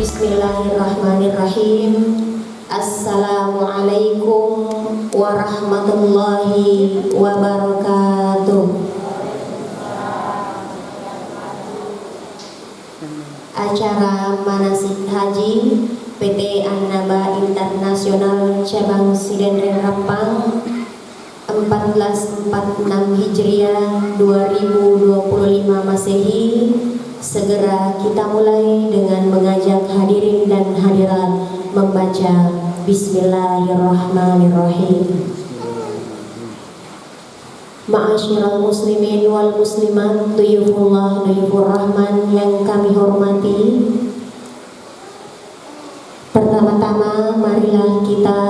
Bismillahirrahmanirrahim. Assalamualaikum warahmatullahi wabarakatuh. Acara manasik haji PT Annaba Internasional Cabang Sidendren Rempang 1446 Hijriah 2025 Masehi segera kita mulai dengan mengajak hadirin dan hadirat membaca Bismillahirrahmanirrahim. Ma'asyiral muslimin wal muslimat, duyufullah duyufur rahman yang kami hormati. Pertama-tama marilah kita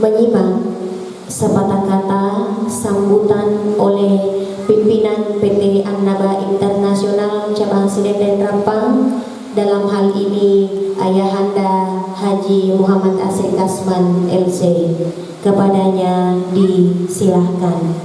menyimak sepatah kata sambutan oleh pimpinan PT Annaba Internasional Cabang Sidendren Rempang, dalam hal ini Ayahanda Haji Muhammad Asri Kasman LC. Kepadanya disilahkan.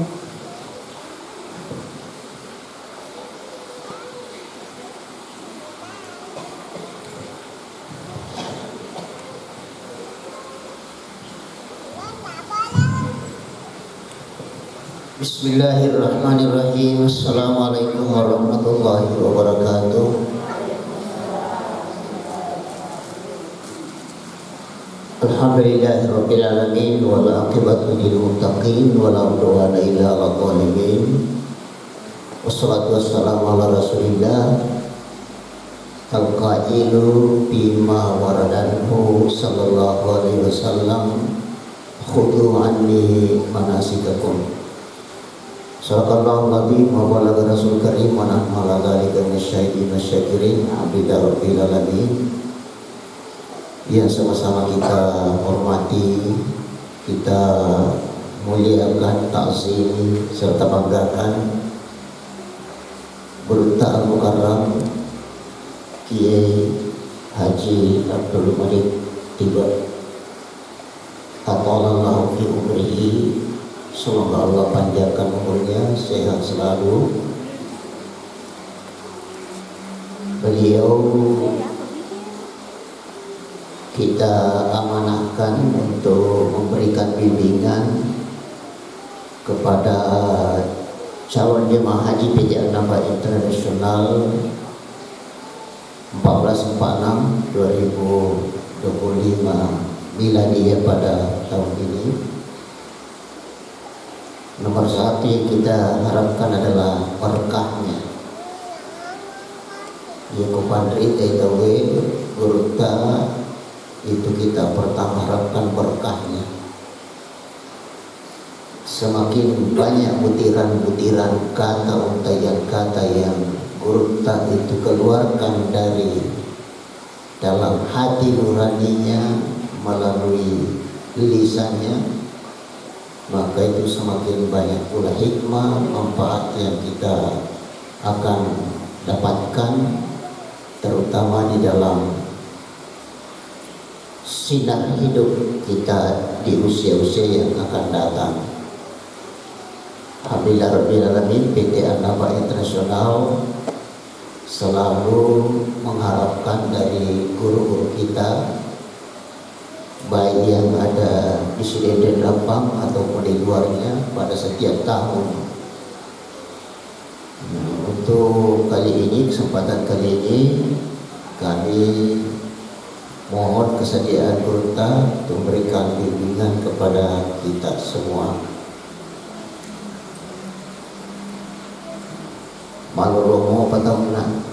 Bismillahirrahmanirrahim. Assalamualaikum warahmatullahi wabarakatuh. Alhamdulillahirabbil alamin wal aqibatu lil muttaqin wala udwana illa 'alal zalimin. Wassalatu wassalamu ala Rasulillah al-qailu bima waradanhu sallallahu alaihi wasallam, khudhu anni manasikakum. Sadaqallahu al-azim wa balagha rasul karim wa nahnu ala dzalika minasyahidin wasyakirin. Alhamdulillah rabbil alamin. Yang sama-sama kita hormati, kita muliakan, ta'zim serta banggakan Berta Al-Mukarram Kiai Haji Abdul Malik Tiba Atalallahu fi umrihi. Semoga Allah panjangkan umurnya, sehat selalu. Beliau kita amanahkan untuk memberikan bimbingan kepada calon jemaah haji PT Annaba Internasional 1446 2025 miladiyah pada tahun ini. Nomor satu yang kita harapkan adalah berkahnya. Ya kupandri TTW Gurta itu kita pertama harapkan berkahnya. Semakin banyak butiran-butiran kata, untayan kata yang Gurta itu keluarkan dari dalam hati nuraninya melalui lisannya, maka itu semakin banyak pula hikmah manfaat yang kita akan dapatkan, terutama di dalam sinar hidup kita di usia-usia yang akan datang. Alhamdulillah rabbil alamin, PT Annaba Internasional selalu mengharapkan dari guru-guru kita, baik yang ada di Sidendren Rempang ataupun di luarnya, pada setiap tahun. Untuk kali ini, kesempatan kali ini, kami mohon kesediaan Gurta untuk memberikan bimbingan kepada kita semua. Maloromo pataunan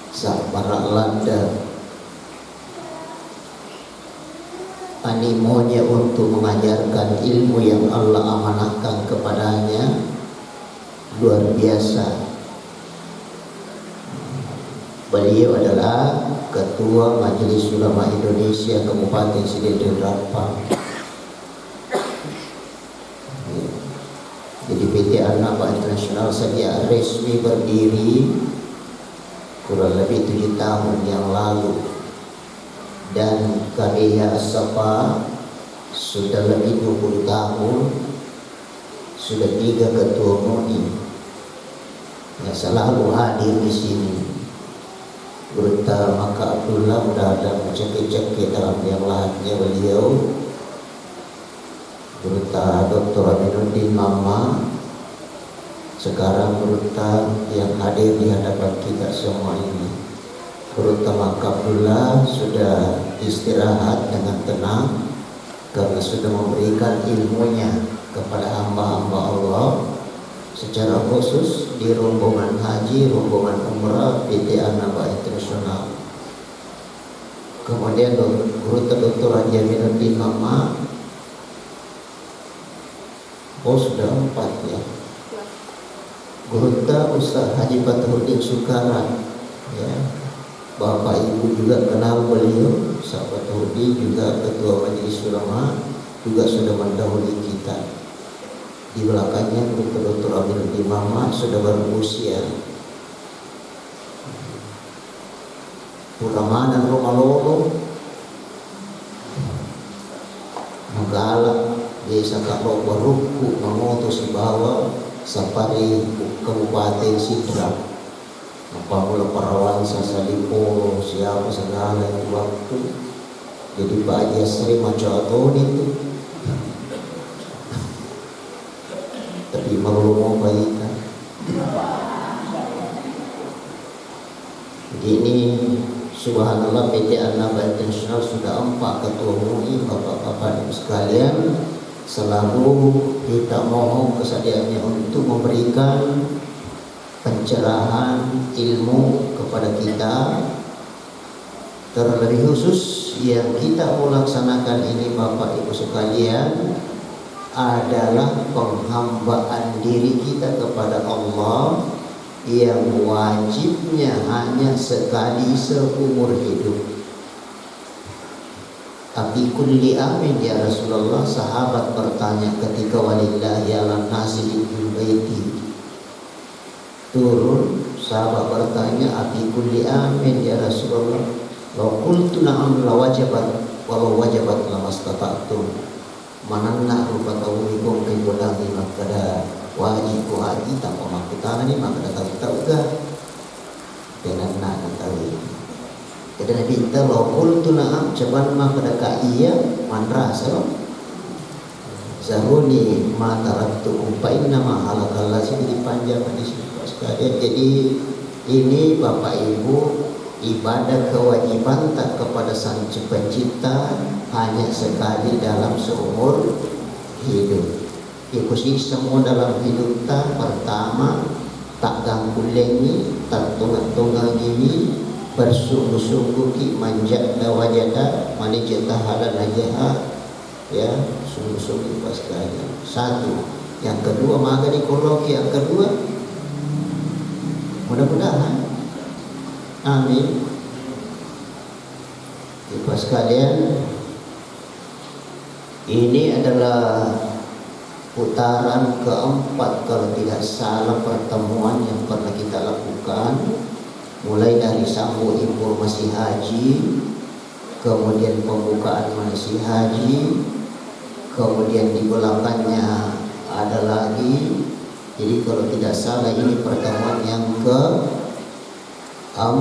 sabara landa animonya untuk mengajarkan ilmu yang Allah amanahkan kepadanya luar biasa. Beliau adalah Ketua Majelis Ulama Indonesia Kabupaten Sidendren Rempang. Jadi PT Annaba Internasional sejak resmi berdiri kurang lebih 7 tahun yang lalu, dan KDH As-Safa sudah lebih 20 tahun, sudah 3 ketua MUI yang selalu hadir di sini. Berita maka Abdullah udah ada cekik-cekik dalam yang lahannya beliau. Berita Dr. Aminuddin Mama. Sekarang berita yang hadir di hadapan kita semua ini. Berita maka Abdullah sudah istirahat dengan tenang karena sudah memberikan ilmunya kepada hamba-hamba Allah secara khusus di rombongan haji, rombongan umrah PT An-Naba Internasional. Kemudian Guru Dr. Haji Aminuddin Mama, sudah 4 ya. Guru Ustaz Haji Fathuddin Sukaran, ya. Bapak Ibu juga kenal beliau, sahabat Fathuddin juga Ketua Majelis Ulama, juga sudah mendahului kita. Di belakangnya Dr. Aminuddin Mama sudah berusia Puramanan Romalolo Magala Desa Kalau Baruku Mamoto Sibawa Sapari Kabupaten Sidrap apabila parawan Sasalipo siapa segala itu waktu jadi Pak Haji Asri Macoaton itu tapi malu baik. Ini subhanallah PT An-Naba Internasional sudah 4 ketua MUI, bapak-bapak dan sekalian. Selalu kita mohon kesediaannya untuk memberikan pencerahan ilmu kepada kita. Terlebih khusus yang kita melaksanakan ini Bapak Ibu sekalian adalah penghambaan diri kita kepada Allah yang wajibnya hanya sekali seumur hidup. Abi kulli amin ya Rasulullah. Sahabat bertanya ketika walillahi ala nasi ibnu baiti turun, sahabat bertanya abi kulli amin ya Rasulullah. Law qultu na'am la wajabat walau wajabat lamastata'tum. Mananna rupa tawikum kaibulangi makada wajib haji tanpa makutana ni maka tahu gak dengan nak tahu. Jadi Nabi kita law qultu na'am caban makada ka iya man rasa zahuni ma taraktukum fa inna ma halakal lazim dipanjang hadis sekalian. Jadi ini Bapak Ibu, ibadah kewajiban tak kepada Sang Pencipta hanya sekali dalam seumur hidup. Ikuti semua dalam hidup tak. Pertama, tak ganggu lengi, tak tunggang-tunggang gini, bersungguh-sungguh ki manjat wajada, manijata halal najah, ya sungguh-sungguh pas sekali. Satu. Yang kedua, maka dikologi yang kedua, mudah-mudahan. Amin. Ibu sekalian, ini adalah putaran keempat kalau tidak salah pertemuan yang pernah kita lakukan, mulai dari sambung informasi haji, kemudian pembukaan manasik haji, kemudian di belakangnya ada lagi. Jadi kalau tidak salah ini pertemuan yang ke 4.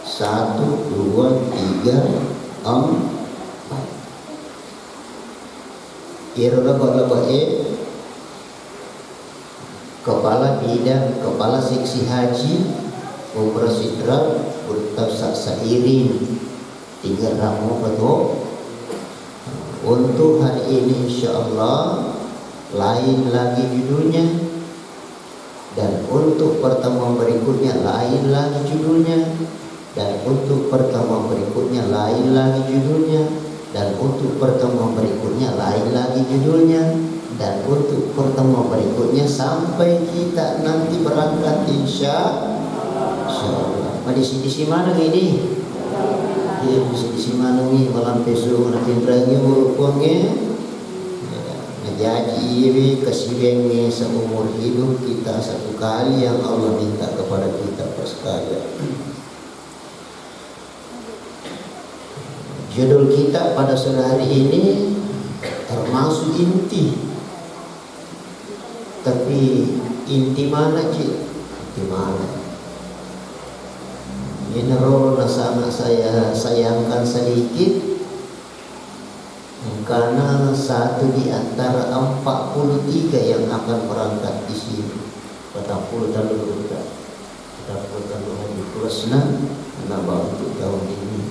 1, 2, 3, 4. Kepala bidang, kepala seksi haji Umrah Sidrap Ustaz Sairin 3 ramu betul. Untuk hari ini insyaallah lain lagi judulnya, dan untuk pertemuan berikutnya lain lagi judulnya, dan untuk pertemuan berikutnya lain lagi judulnya, dan untuk pertemuan berikutnya lain lagi judulnya, dan untuk pertemuan berikutnya sampai kita nanti berangkat insyaallah. Di mana ini? Di mana ni malam besok nanti berangkat berupangnya. Jadi kesibengi seumur hidup kita satu kali yang Allah minta kepada kita sekalian. Judul kita pada sore hari ini termasuk inti. Tapi inti mana, Cik? Inti mana? Ini roh sangat saya sayangkan sedikit, karena satu di antara 43 yang akan berangkat di sini. 40 tahun berangkat, 40 tahun haji plusna, menambah untuk tahun ini.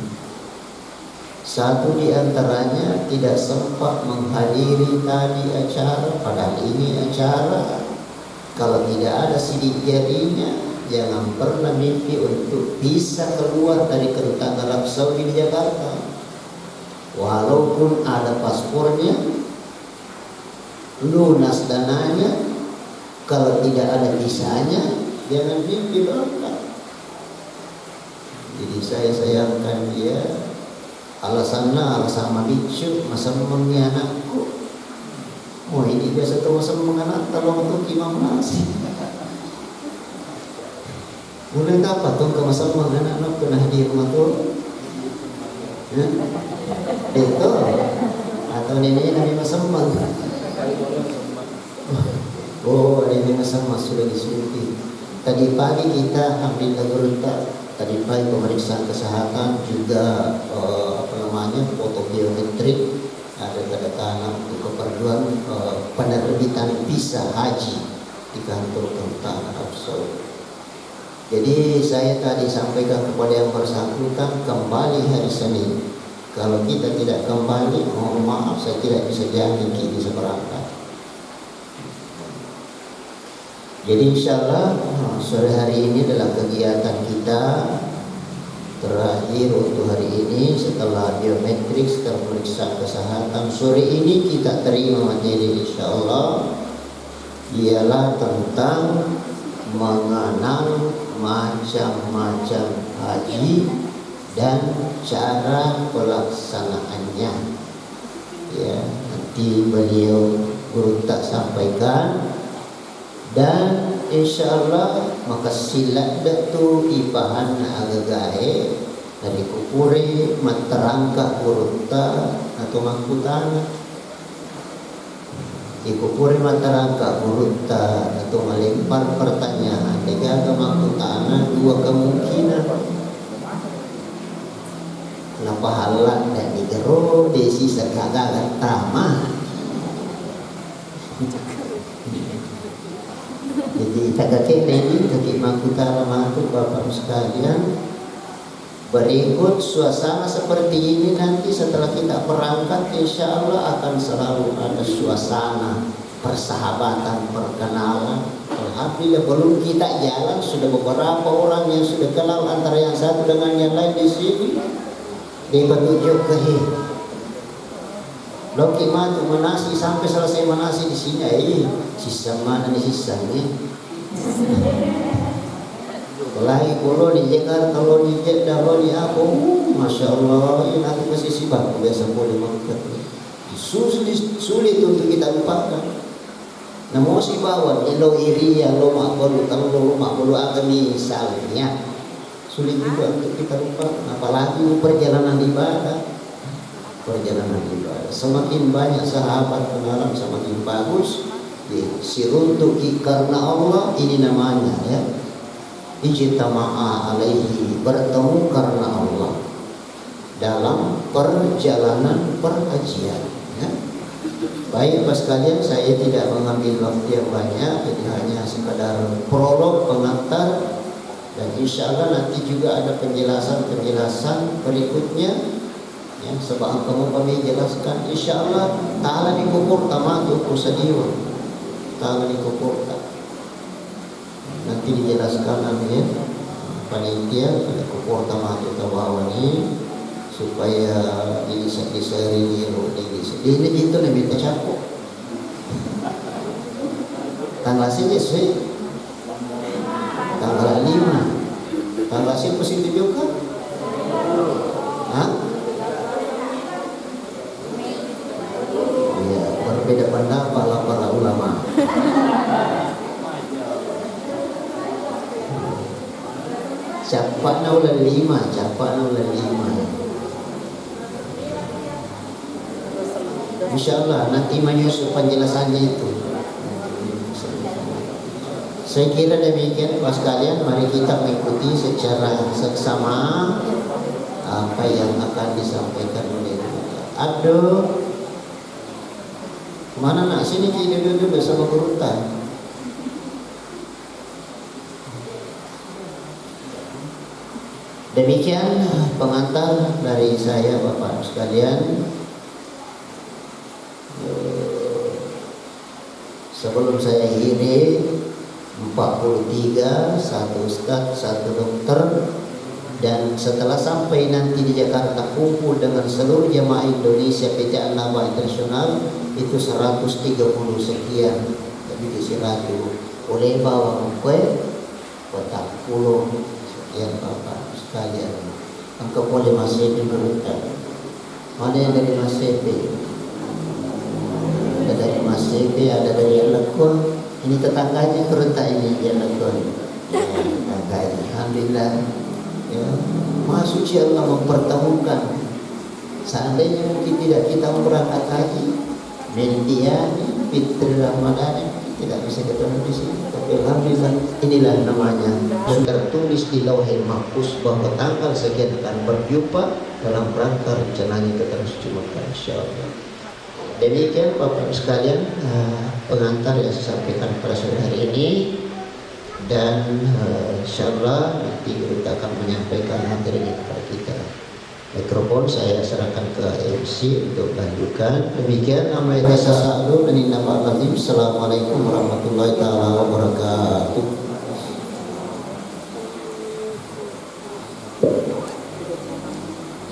Satu di antaranya tidak sempat menghadiri tadi acara, padahal ini acara. Kalau tidak ada sidik jarinya, jangan pernah mimpi untuk bisa keluar dari kedutaan Arab Saudi di Jakarta. Walaupun ada paspornya, lunas dananya, kalau tidak ada visanya, jangan mimpi berangkat. Jadi saya sayangkan dia. Alasan mabicu, masa memangnya anakku. Oh ini biasa tuh masa menganak kalau untuk imam nasi. Mulai apa tuh ke masa menganak nak pernah di rumah tuh? Itu atau neneknya dari masa meng. Oh ini masa sudah disuntik. Tadi pagi kita alhamdulillah beruntak. Tadi pagi pemeriksaan kesehatan juga foto biometrik, ada tanda tangan untuk keperluan penerbitan visa haji di kantor kedutaan Arab Saudi. Jadi saya tadi sampaikan kepada yang bersangkutan kembali hari Senin. Kalau kita tidak kembali, mohon maaf saya tidak bisa jamin kita bisa berangkat. Jadi insya Allah sore hari ini adalah kegiatan kita terakhir untuk hari ini setelah biometrik, setelah pemeriksaan kesehatan. Sore ini kita terima materi insya Allah ialah tentang mengenal macam-macam haji dan cara pelaksanaannya. Ya, nanti beliau guru tak sampaikan. Dan insya Allah maka silat datu ibahan agagae dari kupure materangka urutta atau mangkutana ikupure materangka urutta atau melempar pertanyaan dengan mangkutana dua kemungkinan. Kenapa halal dan digero desi segala tamah. Jadi tagakin ini kaki mangkutara makhluk Bapak sekalian, berikut suasana seperti ini nanti setelah kita berangkat insya Allah akan selalu ada suasana persahabatan, perkenalan. Alhamdulillah belum kita jalan sudah beberapa orang yang sudah kenal antara yang satu dengan yang lain di sini. Dia petunjuk ke Loki matu menasi sampai selesai menasi di sini. Sisa mana nih sisanya? Lagi kalau di Jakarta, kalau di Jeddah, kalau di apa, masya Allah, ini nanti masih sibuk biasa boleh makan. Sulit untuk kita lupakan. Nah mau si bawa lo iriya, lo makbulu, kalau lo makbulu agami misalnya, sulit juga untuk kita lupakan. Apalagi perjalanan ibadah. Perjalanan ibadah semakin banyak sahabat kenalan semakin bagus. Siruntuki karena Allah ini namanya ya. Ijtama'a alaihi, bertemu karena Allah dalam perjalanan perhajian ya. Baik Bapak sekalian, saya tidak mengambil waktu yang banyak, jadi hanya sekadar prolog pengantar, dan insya Allah nanti juga ada penjelasan berikutnya. Ya, sebab kamu kami jelaskan insya Allah ta'ala dikubur tamatu kusadiwa ta'ala dikubur nanti dijelaskan amin panitia dikubur tamatu tawawani supaya diseri ini itu lebih tercakup tanggal sini sih tanggal 5 tanggal sini positif juga beda pendapat lah para ulama. Capaknya ulah 5. Insya Allah nanti menyusul penjelasannya itu. Saya kira demikian Pak sekalian, mari kita mengikuti secara seksama apa yang akan disampaikan oleh Aduh, mana nak sini duduk sama Gurunta. Demikian pengantar dari saya Bapak sekalian. Sebelum saya akhiri 43, satu ustaz, satu dokter, dan setelah sampai nanti di Jakarta kumpul dengan seluruh jamaah Indonesia PT An-Naba Internasional itu 130 sekian, tapi disiratu oleh bawang kue kotak pulau sekian Bapak sekalian. Angka boleh masih diberita. Mana yang dari Masepe? Ada dari Masepe, ada dari Elekon. Ini tetangganya kerentak ini dia Elekon. Ya, tetangganya. Alhamdulillah. Ya, Maha Suci Allah mempertemukan. Seandainya mungkin tidak kita berangkat haji, Mendiani, Fitri Ramadan, tidak bisa ketemu di sini. Tapi alhamdulillah inilah namanya. Dan tertulis di Lauhil Mahfuz bahwa tanggal sekian akan berjumpa dalam rangka rencananya ke Tanah Suci Mekah, insyaallah. Demikian Bapak sekalian pengantar yang saya sampaikan pada sore hari ini. Dan insyaallah nanti kita akan menyampaikan materinya kepada kita. Mikrofon saya serahkan ke MC untuk lanjutkan. Demikian nama saya Sa'adu dan nama Al-Azim. Assalamualaikum warahmatullahi taala wabarakatuh.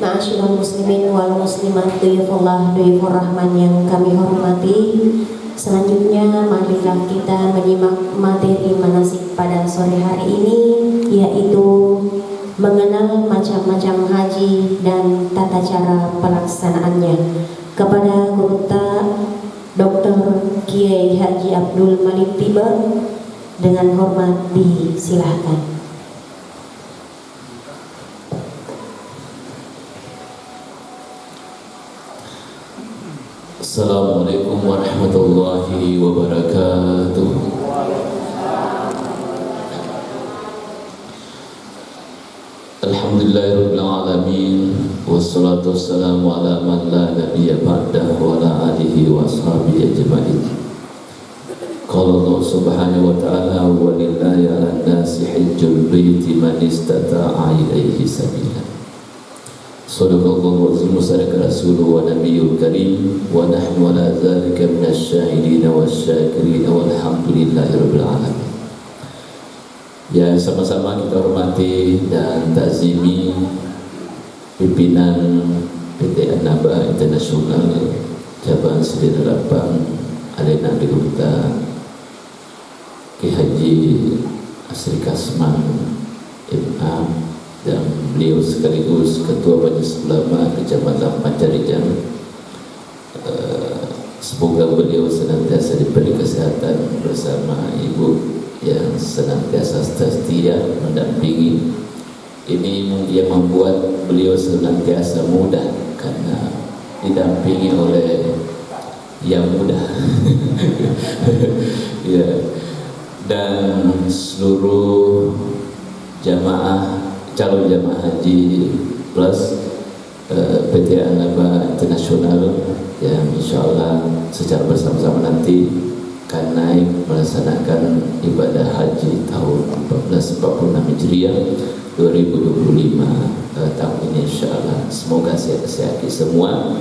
Ma'asyiral muslimin wal muslimat, duyufullah duyufur rahman yang kami hormati. Selanjutnya marilah kita menyimak materi manasik pada sore hari ini, yaitu mengenal macam-macam haji dan tata cara pelaksanaannya. Kepada Gurunta Dr. Kiai Haji Abdul Malik Tiba dengan hormat disilahkan. Assalamualaikum warahmatullahi wabarakatuh. Alhamdulillahirabbil alamin, wassalatu wassalamu ala man la nabiyya ba'dahu wa ala alihi wa ashabihi ajma'in. Qala Allah subhanahu wa ta'ala, wa lillahi 'alan nasi hajjul baiti man istata'a ilaihi sabila. Sadaqallahu azim, sadaqar rasuluhu wa nabiyyul karim, wa nahnu ala dzalika minasyahidin wasyakirin walhamdulillahi rabbil alamin. Ya, sama-sama kita hormati dan takzimi pimpinan PT An-Naba Internasional Cabang Sri Lapang Alena Gurunta Ki Haji Asri Kasman MA, dan beliau sekaligus Ketua Majelis Ulama Kecamatan Pancarijang. Semoga beliau senantiasa diberi kesehatan bersama Ibu yang senantiasa setia mendampingi. Ini yang membuat beliau senantiasa mudah karena didampingi oleh yang mudah. Ya. Dan seluruh jamaah, calon jamaah haji plus PT An-Naba Internasional yang insyaallah secara bersama-sama nanti akan naik melaksanakan ibadah haji tahun 1446 Hijriah 2025 tahun ini insyaallah. Semoga sehat-sehat semua,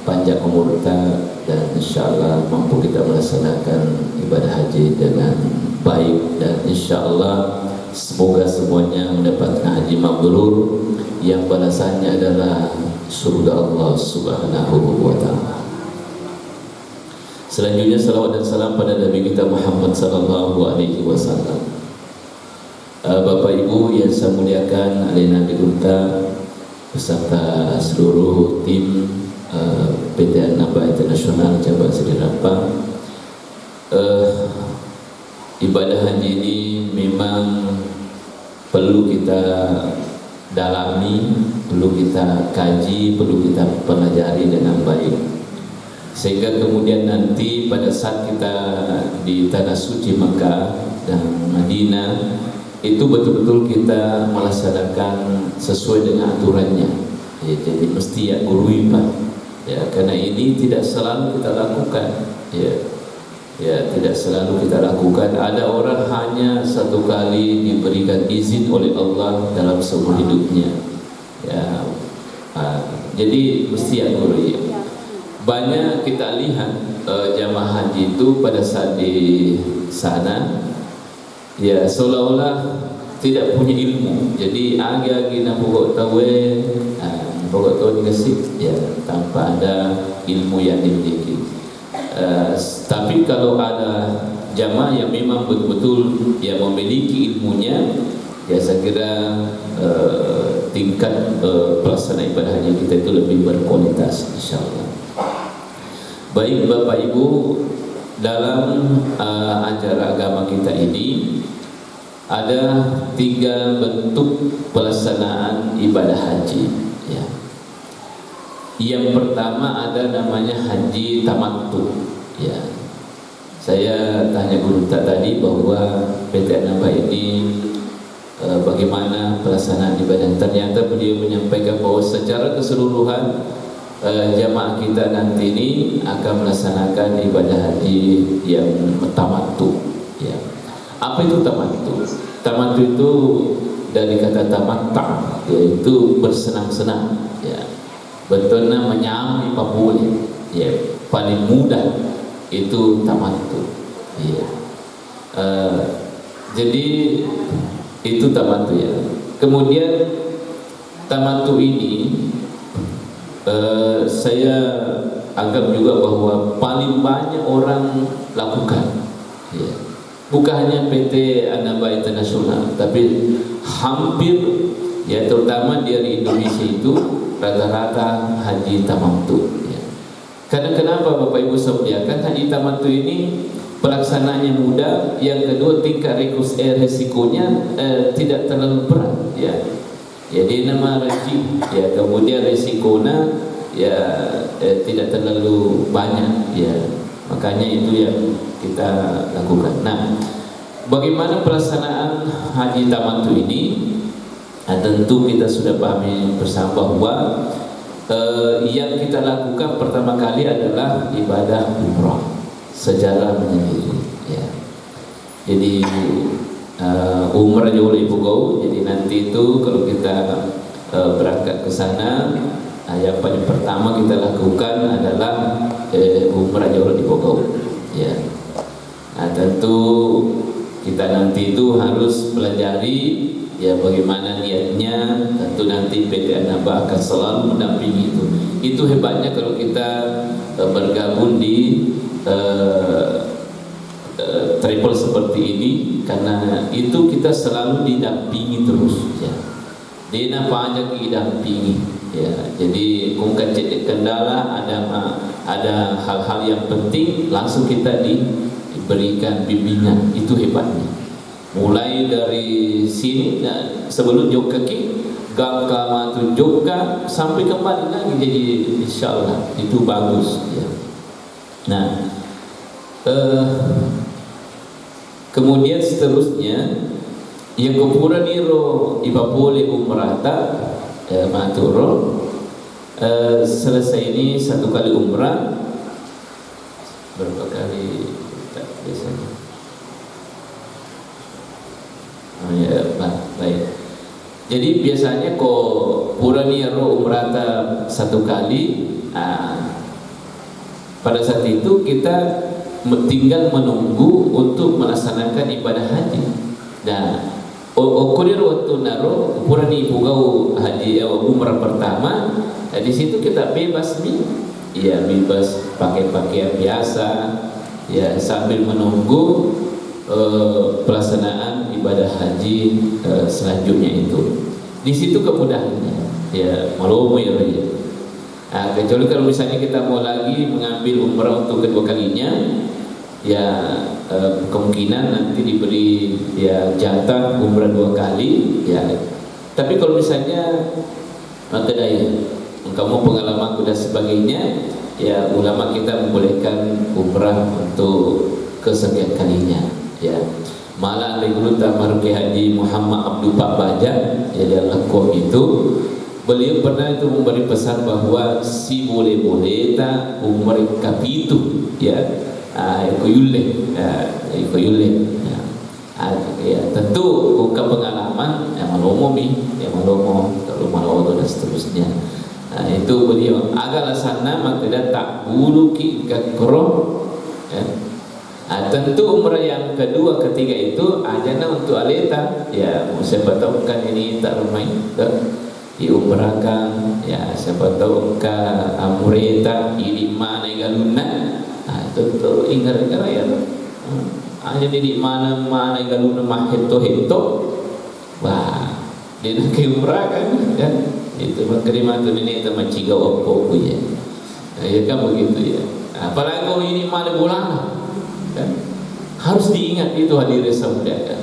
panjang umur kita, dan insyaallah mampu kita melaksanakan ibadah haji dengan baik, dan insyaallah semoga semuanya mendapatkan haji mabrur yang balasannya adalah surga Allah Subhanahu wa taala. Selanjutnya salawat dan salam pada Nabi kita Muhammad sallallahu alaihi wasallam. Bapak Ibu yang saya muliakan, Alena Gurunta beserta seluruh tim PT An-Naba Internasional Cabang Sri Lapang. Ibadah haji ini memang perlu kita dalami, perlu kita kaji, perlu kita pelajari dengan baik. sehingga kemudian nanti pada saat kita di tanah suci Mekah dan Madinah itu betul-betul kita melaksanakan sesuai dengan aturannya. Ya, jadi mesti ya gurui Pak. Ya, karena ini tidak selalu kita lakukan. Ya, tidak selalu kita lakukan. Ada orang hanya satu kali diberikan izin oleh Allah dalam seumur hidupnya. Ya, jadi mesti ya gurui. Banyak kita lihat jamaah haji itu pada saat di sana ya seolah-olah tidak punya ilmu. Jadi agi-agi nak pokok tahu pokok tahu dikasih ya tanpa ada ilmu yang dimiliki. Tapi kalau ada jamaah yang memang betul-betul yang memiliki ilmunya, ya saya kira tingkat pelaksanaan ibadah haji kita itu lebih berkualitas, insyaallah. Baik Bapak Ibu, dalam ajaran agama kita ini ada 3 bentuk pelaksanaan ibadah haji. Ya. Yang pertama ada namanya haji tamattu. Ya. Saya tanya guru tadi bahwa PT Anaba ini bagaimana pelaksanaan ibadah. Ternyata beliau menyampaikan bahwa secara keseluruhan jamaah kita nanti ini akan melaksanakan ibadah haji yang tamattu. Ya. Apa itu tamattu? Tamattu itu dari kata tamatta, yaitu bersenang-senang. Ya. Betulnya menyamai papuli. Ya. Paling mudah itu tamattu. Ya. Jadi itu tamattu ya. Kemudian tamattu ini saya anggap juga bahwa paling banyak orang lakukan. Ya. Bukan hanya PT Anaba Internasional, tapi hampir ya terutama dari Indonesia itu rata-rata haji tamattu. Ya. Karena kenapa Bapak Ibu sekalian, haji tamattu ini pelaksanaannya mudah, yang kedua tingkat resikonya tidak terlalu berat. Ya. Jadi nama rajin, ya kemudian resikonya ya tidak terlalu banyak, ya makanya itu yang kita lakukan. Nah, bagaimana pelaksanaan haji tamattu ini? Tentu kita sudah pahami bersama bahwa yang kita lakukan pertama kali adalah ibadah umrah secara menyendiri. Ya. Jadi umrah jauh lebih jauh. Jadi nanti itu kalau kita berangkat ke sana, yang paling pertama kita lakukan adalah umrah jauh lebih jauh. Ya. Nah, tentu kita nanti itu harus pelajari ya bagaimana niatnya. Tentu nanti PT Anaba akan selalu mendampingi itu. Itu hebatnya kalau kita bergabung di travel seperti ini, karena itu kita selalu didampingi terus. Ya. Dia apa aja didampingi. Ya. Jadi kungkan cek kendala, ada hal-hal yang penting langsung kita diberikan bimbingan. Itu hebatnya. Mulai dari sini sebelum jauh kaki gangka matu joka sampai kembali lagi, jadi insyaallah itu bagus. Ya. Nah, kemudian seterusnya yang kepura niro ipapole umrata maturo selesai ini 1 kali umrah. Berapa kali tak biasanya? Ya, baik. Jadi biasanya kok pura niro umrata 1 kali, pada saat itu kita tinggal menunggu untuk melaksanakan ibadah haji. Nah, okorir waktu naro pura ni pugau haji umrah pertama, di situ kita bebas nih, ya bebas pakai pakaian biasa, ya sambil menunggu pelaksanaan ibadah haji selanjutnya itu. Di situ kemudahannya, ya malu ya. Kecuali kalau misalnya kita mau lagi mengambil umrah untuk kedua kalinya, ya kemungkinan nanti diberi ya jatah umrah 2 kali, ya. Tapi kalau misalnya kedai kamu pengalaman dan sebagainya, ya ulama kita membolehkan umrah untuk kesekian kalinya, ya. Malah Regulu Tamarki Haji Muhammad Abdul Pak Baja, ya, dia lakukan itu. Beliau pernah itu memberi pesan bahwa si boleh-boleh tak umrah kapitu, ya, ikuyule, ya, tentu bukan pengalaman yang malomo kalau malomo dan seterusnya. Itu beliau agak sana maka dia tak bulu ki kakro, ya. Tentu umrah yang kedua ketiga itu ajana untuk aleta, ya, siapa tahu kan ini tak ramai diumrahkan, ya, siapa tahu ka amureta ini mana galuna, tentu ingat-ingat ya, aja di mana galuna mah heto, wah dia nak umrahkan, ya, itu makrimat ini teman ciga opo ya, ya kan begitu ya, apalagi ini mana bulan. Kan? Harus diingat itu hadirin sekalian.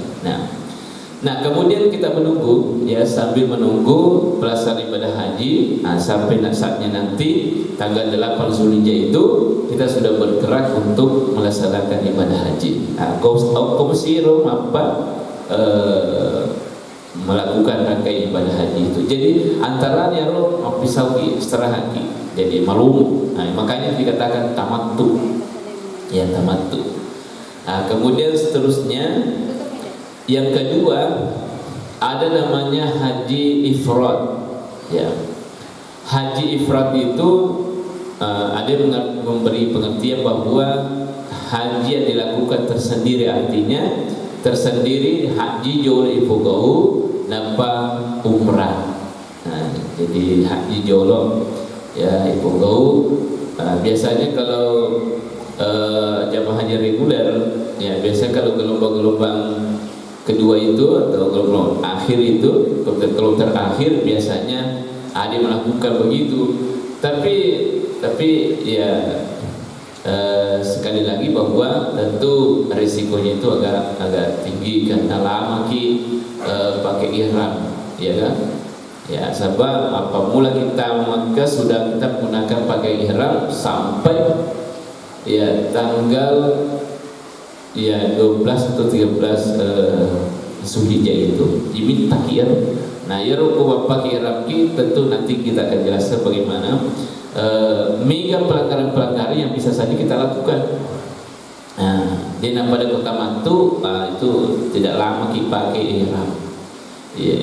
Nah, kemudian kita menunggu, ya, sambil menunggu pelaksanaan ibadah haji, sampai saatnya nanti tanggal 8 Zulhijjah itu kita sudah bergerak untuk melaksanakan ibadah haji. Komisirum melakukan rangkaian ibadah haji itu. Jadi antaranya lo pisau setengah haji. Jadi malum. Makanya dikatakan tamattu. Ya, tamattu. Kemudian seterusnya yang kedua ada namanya haji ifrad, ya. Haji ifrad itu ada yang memberi pengertian bahwa haji yang dilakukan tersendiri, artinya tersendiri haji jolo ifugau napa umrah. Jadi haji jolo ya ifugau, biasanya kalau jamaah haji reguler, ya, biasa kalau gelombang kedua itu atau gelombang akhir itu, gelombang terakhir biasanya ada melakukan begitu. Tapi ya, sekali lagi bahwa tentu risikonya itu agak tinggi karena lama pakai ihram, ya kan? Ya, sebab apabila kita Makkah sudah kita menggunakan pakai ihram sampai ya tanggal ya 12 atau 13 Zulhijjah itu diminta kian. Nah, ya rukun pakai ihram tentu nanti kita akan jelaskan bagaimana mega pelanggaran-pelanggaran yang bisa saja kita lakukan. Di pada kota Mantu itu tidak lama kita pakai ihram, ya,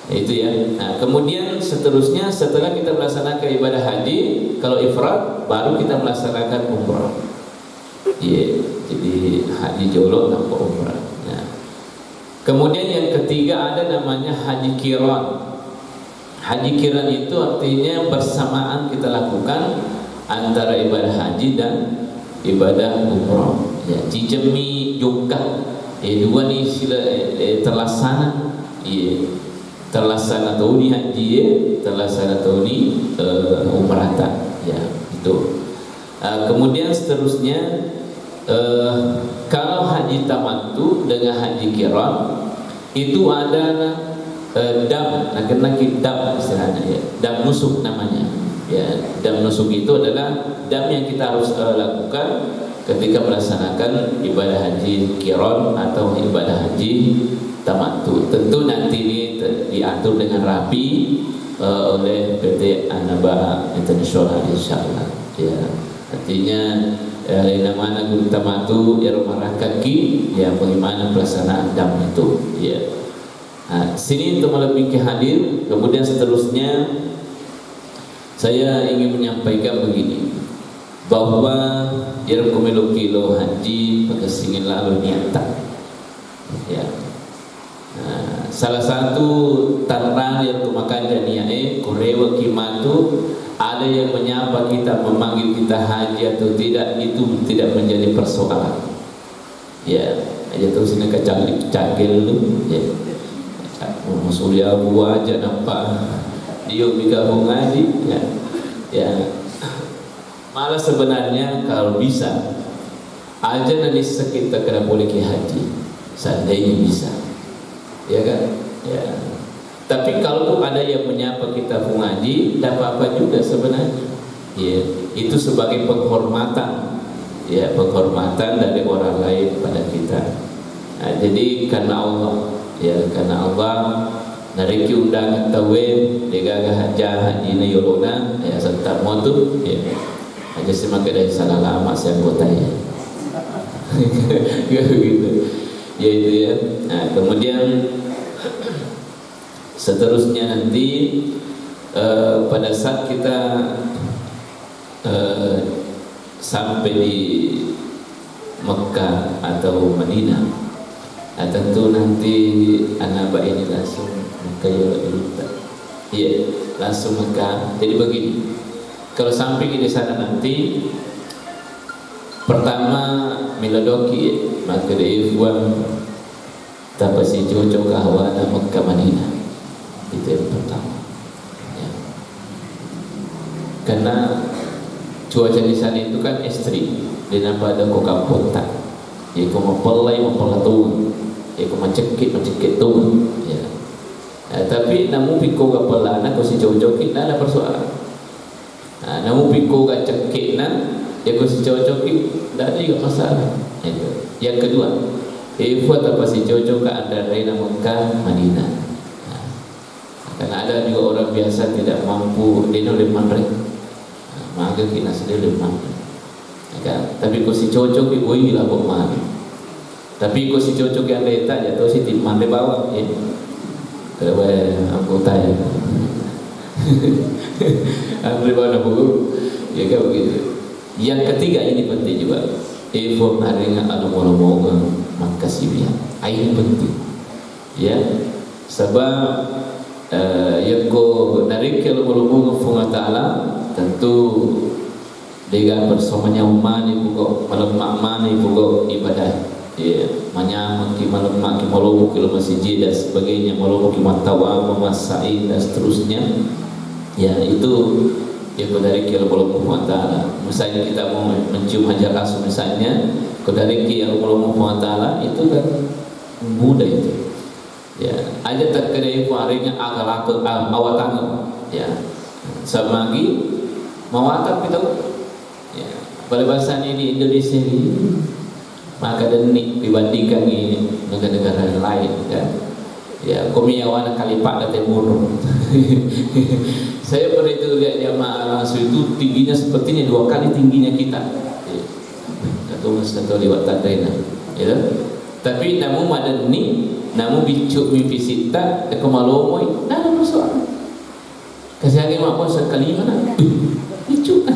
itu ya. Nah, kemudian seterusnya setelah kita melaksanakan ibadah haji, kalau ifrad baru kita melaksanakan umrah, ya. Jadi haji jolo tanpa umrah. Nah, kemudian yang ketiga ada namanya haji qiran. Haji qiran itu artinya bersamaan kita lakukan antara ibadah haji dan ibadah umrah. Ya, jijemi juga, dua ni sila terlaksana, ya, terlaksana tahun ni haji, terlaksana tahun ni umrah, ya, itu. Kemudian seterusnya kalau haji tamattu dengan haji qiran itu ada dam, dam istilahnya, ya, dam nusuk namanya, ya. Dam nusuk itu adalah dam yang kita harus lakukan ketika melaksanakan ibadah haji qiran atau ibadah haji tamattu. Tentu nanti ini diatur dengan rapi oleh PT Anaba International, insyaallah, ya. Artinya mana guru tamattu ya rumah kaki, ya, bagaimana pelaksanaan dam itu, ya. Sini untuk melebihkan hadir. Kemudian seterusnya saya ingin menyampaikan begini, bahwa ya kumelo kilo haji pakai singin lalu niatan, ya. Salah satu tantangan yang kumakan janiae korewa kimatu, ada yang menyapa kita, memanggil kita haji atau tidak, itu tidak menjadi persoalan, ya. Aja terus ini kecagil lu, ya. Musulia buah aja nampak dia bergabung ngaji, ya. Ya, malah sebenarnya kalau bisa aja nanti kita kena boleh ke haji, seandainya bisa, ya kan, ya. Tapi kalau ada yang menyapa kita ngaji, tidak apa-apa juga sebenarnya, ya, itu sebagai penghormatan, ya, penghormatan dari orang lain pada kita. Nah, jadi karena Allah, ya, karena Allah nariki undangan tawin digagah haja ini yolona ya serta motu ya aja semakin dari salah lama saya buatnya gitu ya itu ya. Nah, kemudian seterusnya nanti pada saat kita sampai di Mekah atau Madinah, nah, tentu nanti anak ini langsung kayak iya langsung Mekah. Jadi begini, kalau sampai di sana nanti pertama miladoki maka dia buang tapi si cocok kawana Mekah Madinah, itu yang pertama ya. Karena cuaca di sana itu kan ekstrim, dan pada kok kota ya kok mempelai mempelatung ya kok mencekik tuh ya. Tapi namun piko kapalana ko si cocok na ada persoalan. Namun piko ga cekik na ya ko si cocok tidak ada juga masalah. Yang kedua, buat apa si cocok ka anda reina Mekah Madinah. Karena ada juga orang biasa tidak mampu dia oleh manre. Maka kita sedih lebih mampu. Tapi ko si cocok ibu ini lah kok mana. Tapi ko si cocok yang leta ya to si timman di bawah ya. Kalau anggota ya, ambil bawa buku, ya kan begitu. Yang ketiga ini penting juga, inform hari ini ada mau makasih dia, ini penting, ya. Sebab yang ko narik kalau mau funga taala tentu dengan bersamanya umani buku malam makmani buku ibadah. Ya, banyak malam maki malu kilo masjid dan sebagainya, malu maki matawa memasai dan seterusnya. Ya itu ya dari kilo malu taala. Misalnya kita mau mencium hajar aswad misalnya, dari kilo malu taala itu kan mudah itu. Ya, aja tak kira harinya akal awatan. Ya, sama lagi mawatan kita. Ya, pada bahasa ini di Indonesia ini. Maka denik dibandingkan di negara-negara lain kan ya komiawana kali pak dan timur. Saya pernah itu lihat jamaah langsung itu tingginya sepertinya 2 kali tingginya kita atau lewat tadrena ya. Tapi namun ada ni namun bicuk mimpi sita kemalomoi nah ada persoalan kasih lagi maupun sekali mana bicuk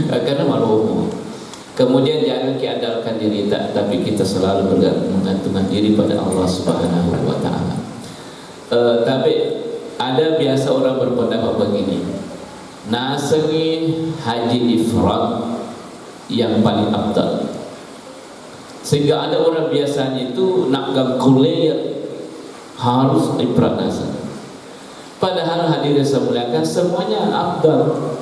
karena malomo. Kemudian jangan kiandalkan diri tak, tapi kita selalu menggantungkan diri pada Allah Subhanahu wa taala. Tapi ada biasa orang berpendapat begini. Nasengi haji ifrad yang paling afdal. Sehingga ada orang biasanya itu nak kuliah harus ifrad nasa. Padahal hadirin semuanya semuanya afdal.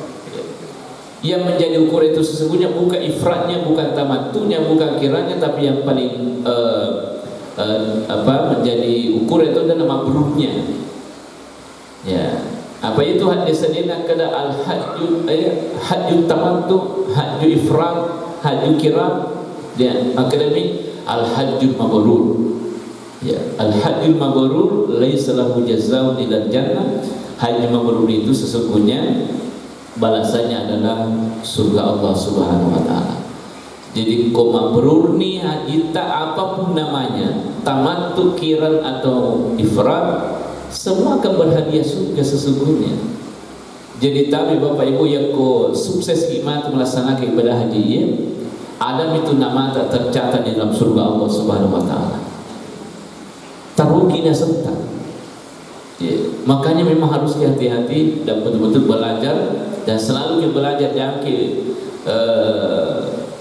Yang menjadi ukur itu sesungguhnya bukan ifratnya, bukan tamattunya, bukan kiranya, tapi yang paling menjadi ukur itu adalah mabrurnya. Ya, apa itu hadis sedina kada al hajju tamattu, hajju ifrat, hajju kiram, ya akademi al hajjul mabrur. Ya, al hajjul mabrur laisa lahu jazaa'un illa jannah. Haji mabrur itu sesungguhnya balasannya adalah surga Allah Subhanahu wa taala. Jadi mabrur ni haji tak apapun namanya, tamattu, kiran atau ifrad, semua akan berhadiah surga sesungguhnya. Jadi tapi Bapak Ibu yang sukses iman melaksanakan ibadah haji, Adam itu nama tak tercatat di dalam surga Allah Subhanahu wa taala. Tarukinya serta. Ya, makanya memang harus hati-hati dan betul-betul belajar dan selalu belajar, jangan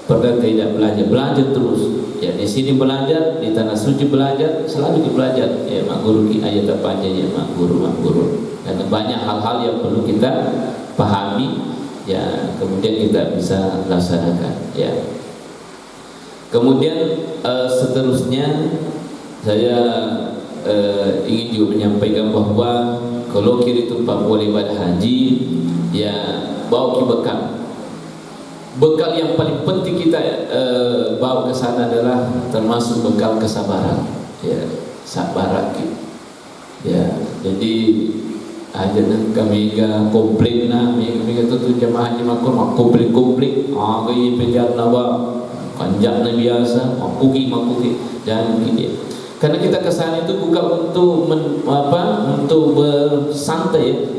pernah tidak belajar terus. Ya, di sini belajar, di tanah suci belajar, selalu belajar. Ya, mak guru ki ayat apa aja ya mak guru. Karena banyak hal-hal yang perlu kita pahami, ya kemudian kita bisa laksanakan. Ya. Kemudian seterusnya saya ingin juga menyampaikan bahwa kalau kira itu boleh ibadah haji, ya bawa ki bekal. Bekal yang paling penting kita bawa ke sana adalah termasuk bekal kesabaran. Ya, sabar ki. Ya, jadi aja kami komplain kami tu jemaah haji makun komplain gaya pejar nawa kanjak biasa makuki dan gitu. Karena kita kesana itu bukan untuk untuk bersantai.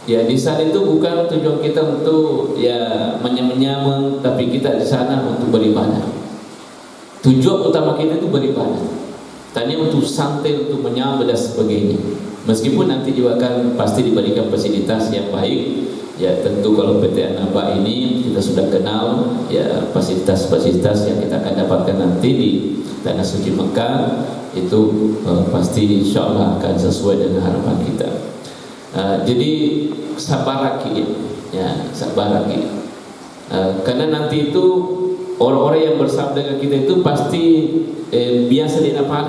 Ya di sana itu bukan tujuan kita untuk ya menyamang, tapi kita di sana untuk beribadah. Tujuan utama kita itu beribadah. Tadi untuk santai, untuk menyambut dan sebagainya. Meskipun nanti juga akan pasti diberikan fasilitas yang baik. Ya tentu kalau PT Anaba ini kita sudah kenal ya fasilitas-fasilitas yang kita akan dapatkan nanti di Tanah Suci Mekah itu pasti insya Allah akan sesuai dengan harapan kita. Jadi sabar lagi ya sabar lagi. Karena nanti itu orang-orang yang bersama dengan kita itu pasti biasa di apa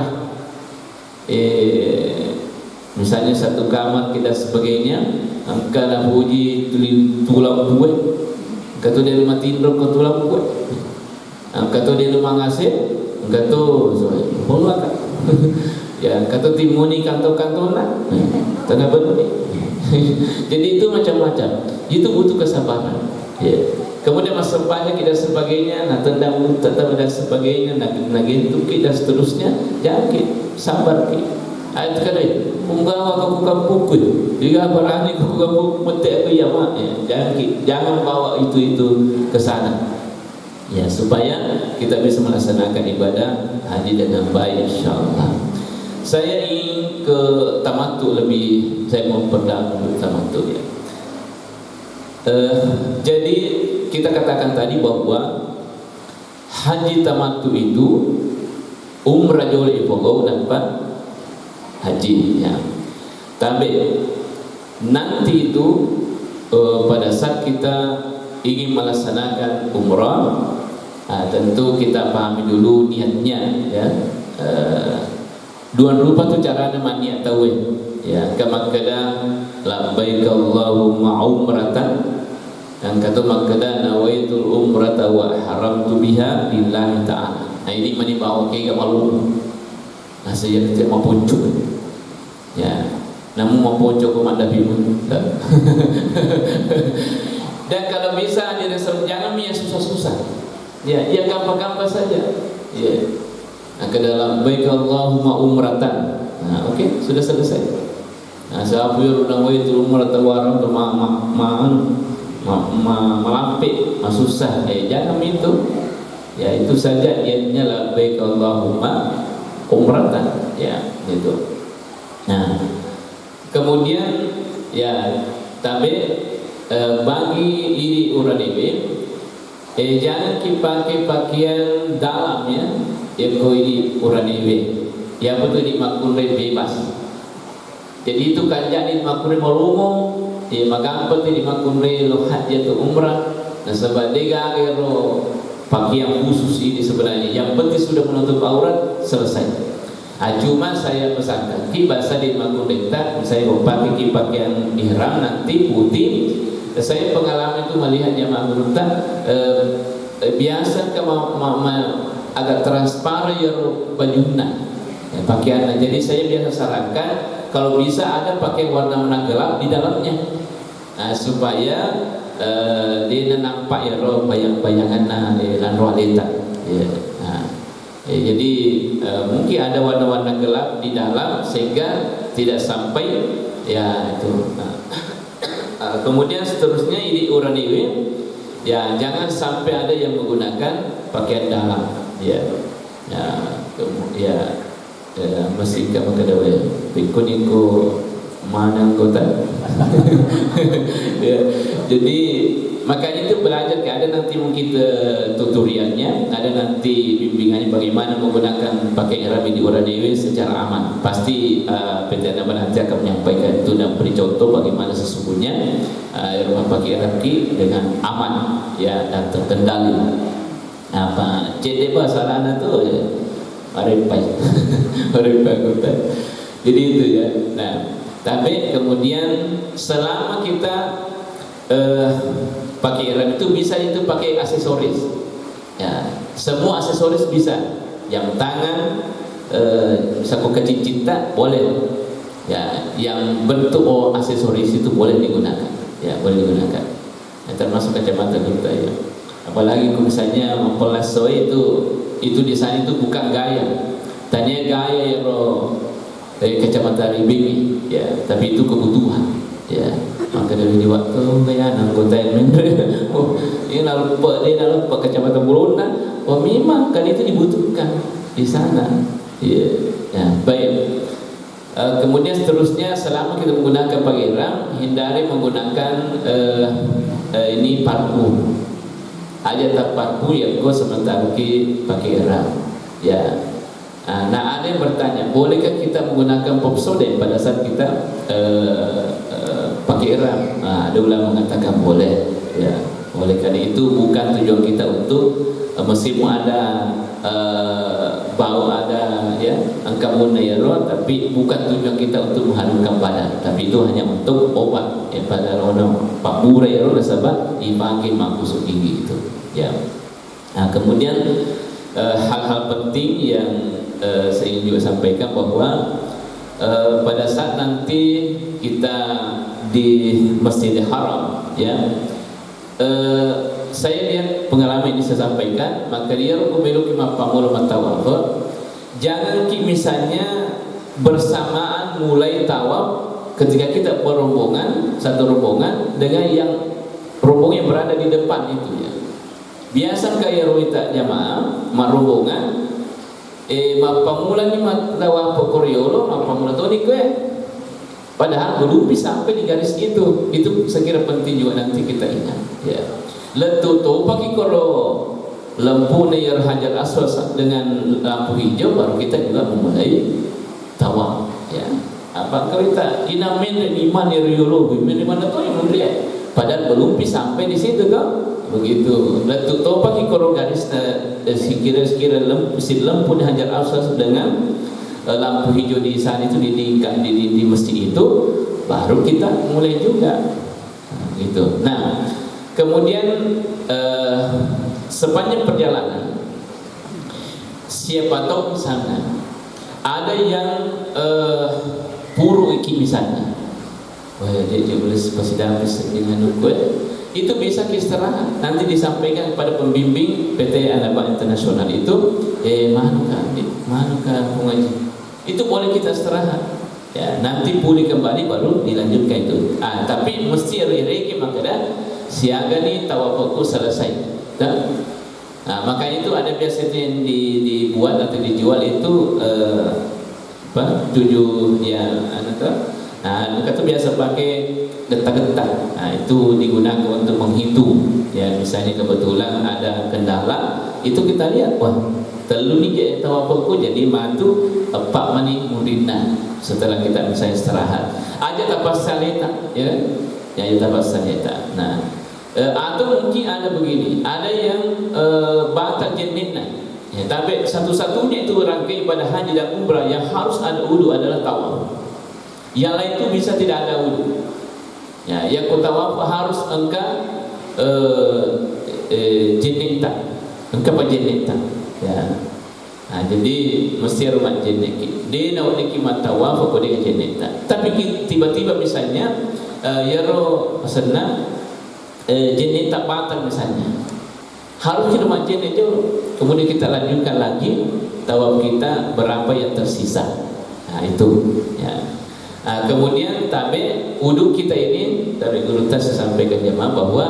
misalnya satu kamar kita sebagainya, angka dah puji tulang buat, kata dia rumah tindro ke tulang buat, kata dia rumah ngasih, kata boleh kan, ya kata timuni kantor-kantoran, tengah berbeda. Jadi itu macam-macam, itu butuh kesabaran. Ya. Kemudian masa banyak kita sebagainya, nak tendang dan sebagainya, nak gitu dan seterusnya, jangan sabar ayat kata punggawa ke kampung jika berani ke kampung metek ke ya mak ya, jangan bawa itu ke sana ya supaya kita bisa melaksanakan ibadah haji dengan baik insyaallah. Saya ingin ke tamattu lebih, saya mau perdalam tamattu ya. Jadi kita katakan tadi bahwa haji tamattu itu umrah jauh ipogau dapat haji ya. Tapi nanti itu pada saat kita ingin melaksanakan umrah, tentu kita pahami dulu niatnya ya. Dua rupa tu caranya niat tahu ya. Kama kada labbaik Allahumma umratan, dan kata makada nawaitul umrata wa haramtu biha lillahi ta'ala. Nah ini mani bawa ke malu. Nah saya tidak mau puncuk ya, namun mau puncuk komanda bimu dan kalau bisa jangan yang susah-susah ya, yang gampang-gampang saja ya. Nah, ke dalam baik Allahumma umratan. Nah oke, sudah selesai. Nah saya puyur udah waitul umrata wa haramtu melampik susah jangan itu ya, itu saja niatnya labbaik Allahumma umratan ya gitu. Nah kemudian ya tapi bagi diri orang ini jangan pakai pakaian dalam ya kau ini orang ini ya betul dimaknai bebas. Jadi itu kan jadi maknai melumung ya magampat ini maknai lo haji atau umrah. Nah sebadega kalau pakaian khusus ini sebenarnya yang penting sudah menutup aurat selesai. Cuma saya pesankan bahasa di Makundeta saya pakai pakaian ihram nanti putih. Saya pengalaman itu melihat jamaah Makundeta biasa agak transparan ya bajunya ya, pakaiannya. Jadi saya biasa sarankan kalau bisa ada pakai warna gelap di dalamnya, supaya dia nampak ya bayang-bayangan lan roaleta ya. Jadi mungkin ada warna-warna gelap di dalam sehingga tidak sampai ya itu. Kemudian seterusnya ini orang ini ya jangan sampai ada yang menggunakan pakaian dalam ya. Masih kamu kedawa ya pikun mana kota ya. Jadi makanya itu belajar ada nanti mungkin tutorialnya, ada nanti bimbingannya bagaimana menggunakan pakai ihram di orang dewi secara aman. Pasti PT Anaba nanti akan menyampaikan itu dan beri contoh bagaimana sesungguhnya rumah pakai ihram dengan aman ya dan terkendali. Apa jadi bahasa sana tuh ya, maripai maripai kota. Jadi itu ya. Nah, tapi kemudian selama kita pakai ihram itu bisa itu pakai aksesoris. Ya, semua aksesoris bisa. Yang tangan saku kecil cinta boleh. Ya, yang bentuk aksesoris itu boleh digunakan. Ya, boleh digunakan. Ya, termasuk kacamata kita ya. Apalagi misalnya mempelas soe itu di sana itu bukan gaya. Tanya gaya ya kacamata ribing ya, tapi itu kebutuhan ya. Maka dari waktu gaya anggota yang oh ini lupa kacamata Bruna. Oh memang kan itu dibutuhkan di sana ya. Ya baik. Kemudian seterusnya selama kita menggunakan pakai ihram, hindari menggunakan ini parfum. Aja tak parfum yang kau sementara pakai ihram ya. Nah ada yang bertanya, bolehkah kita menggunakan Pepsodent pada saat kita pakai ihram? Ada ulama mengatakan boleh ya. Oleh karena itu bukan tujuan kita untuk meskipun ada bau ada ya angka munayro, tapi bukan tujuan kita untuk mengharumkan badan, tapi itu hanya untuk obat ya. Pada orang Pak Burayro nasabah dipakai makusuk gigi itu ya. Nah kemudian hal-hal penting yang saya ingin juga sampaikan bahwa pada saat nanti kita di Masjidil Haram ya, saya lihat pengalaman ini saya sampaikan, maka dia rukumilu kima pamul matawaf. Jangan misalnya bersamaan mulai tawaf ketika kita berombongan, satu rombongan dengan yang rombongan yang berada di depan itu ya. Biasa kaya ruita jamaah marombongan mapamula ni matawaf koreolo mapamula to ni padahal belum bisa sampai di garis itu sekira penting juga nanti kita ingat ya. Letu to pakai kalau lampu nayar hajar aswad dengan lampu hijau baru kita juga memulai tawaf ya. Apa kita inamen iman riolo iman to yang mulia padahal belum bisa sampai di situ kan begitu. Letu to pakai kalau garis sekira lampu hajar aswad dengan lampu hijau di sana itu di masjid itu baru kita mulai juga gitu. Nah kemudian sepanjang perjalanan siapa tahu misalnya ada yang puru iki misalnya, wah dia boleh pasti dapat dengan gue itu bisa istirahat nanti disampaikan kepada pembimbing PT Anaba Internasional itu manukah pengaji itu boleh kita istirahat ya, nanti pulih kembali baru dilanjutkan itu. Tapi mesti reki makanya siaga nih tawafku selesai kan? Maka itu ada biasanya yang dibuat atau dijual itu 7 ya anak mereka tuh biasa pakai getah-getah. Itu digunakan untuk menghitung ya, misalnya kebetulan ada kendala itu kita lihat wah telu nih tawafku jadi matu pak mani muridna setelah kita misalnya istirahat aja tapas salita ya tapas salita. Nah atau mungkin ada begini, ada yang batal jenitna ya, tapi satu-satunya itu rangkaian ibadah haji dan umrah yang harus ada wudu adalah tawaf. Yang lain itu bisa tidak ada wudu ya. Yang tawaf harus engkau jenitna engkau jenitna ya. Jadi mesti rumah jeniki dia nak niki matawaf aku dengan jenitna. Tapi tiba-tiba misalnya yaro senang jenita batal misalnya harus kita macam itu, kemudian kita lanjutkan lagi tawaf kita berapa yang tersisa. Itu ya. Kemudian tabe wudu kita ini dari guru tas sampaikan jemaah bahwa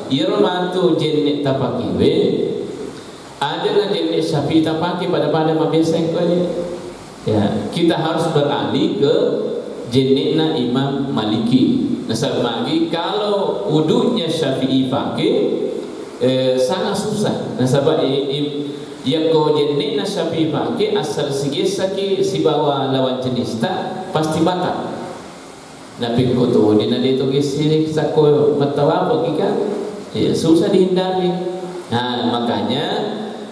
irmatu jenita pakiwe ada na jenit Syafi'i tapaki pada mabesa ini ya, kita harus beralih ke jenitna Imam Maliki. Nasab lagi kalau wudunya Syafi'i pakai sangat susah. Nasab yang kau jenitna Syafi'i pakai asal segi si bawa lawan jenis tak pasti batal. Nabi kau tu di nadi tu kisi sako matawab kita ya susah dihindari. Makanya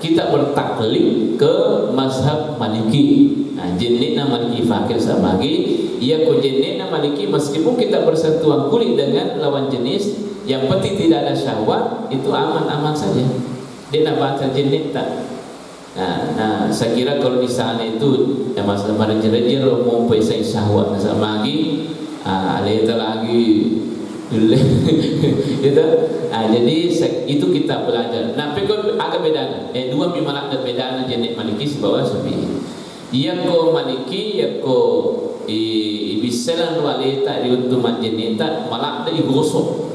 kita bertaklid ke mazhab Maliki. Jenitna Maliki fakir sama lagi. Ia ko jenitna Maliki meskipun kita bersentuhan kulit dengan lawan jenis, yang penting tidak ada syahwat, itu aman-aman saja. Dia nak baca jenit tak. Nah, saya kira kalau di sana itu yang masalah manajer mau pesai syahwat sama lagi, alih lagi dulu, gitu. Jadi itu kita belajar. Nah, pekor agak beda. Dua memang ada beda jenis Maliki sebab sepi. Ia ko Maliki, ia ko ibiselan walita di untuk jenita malah ada digosok.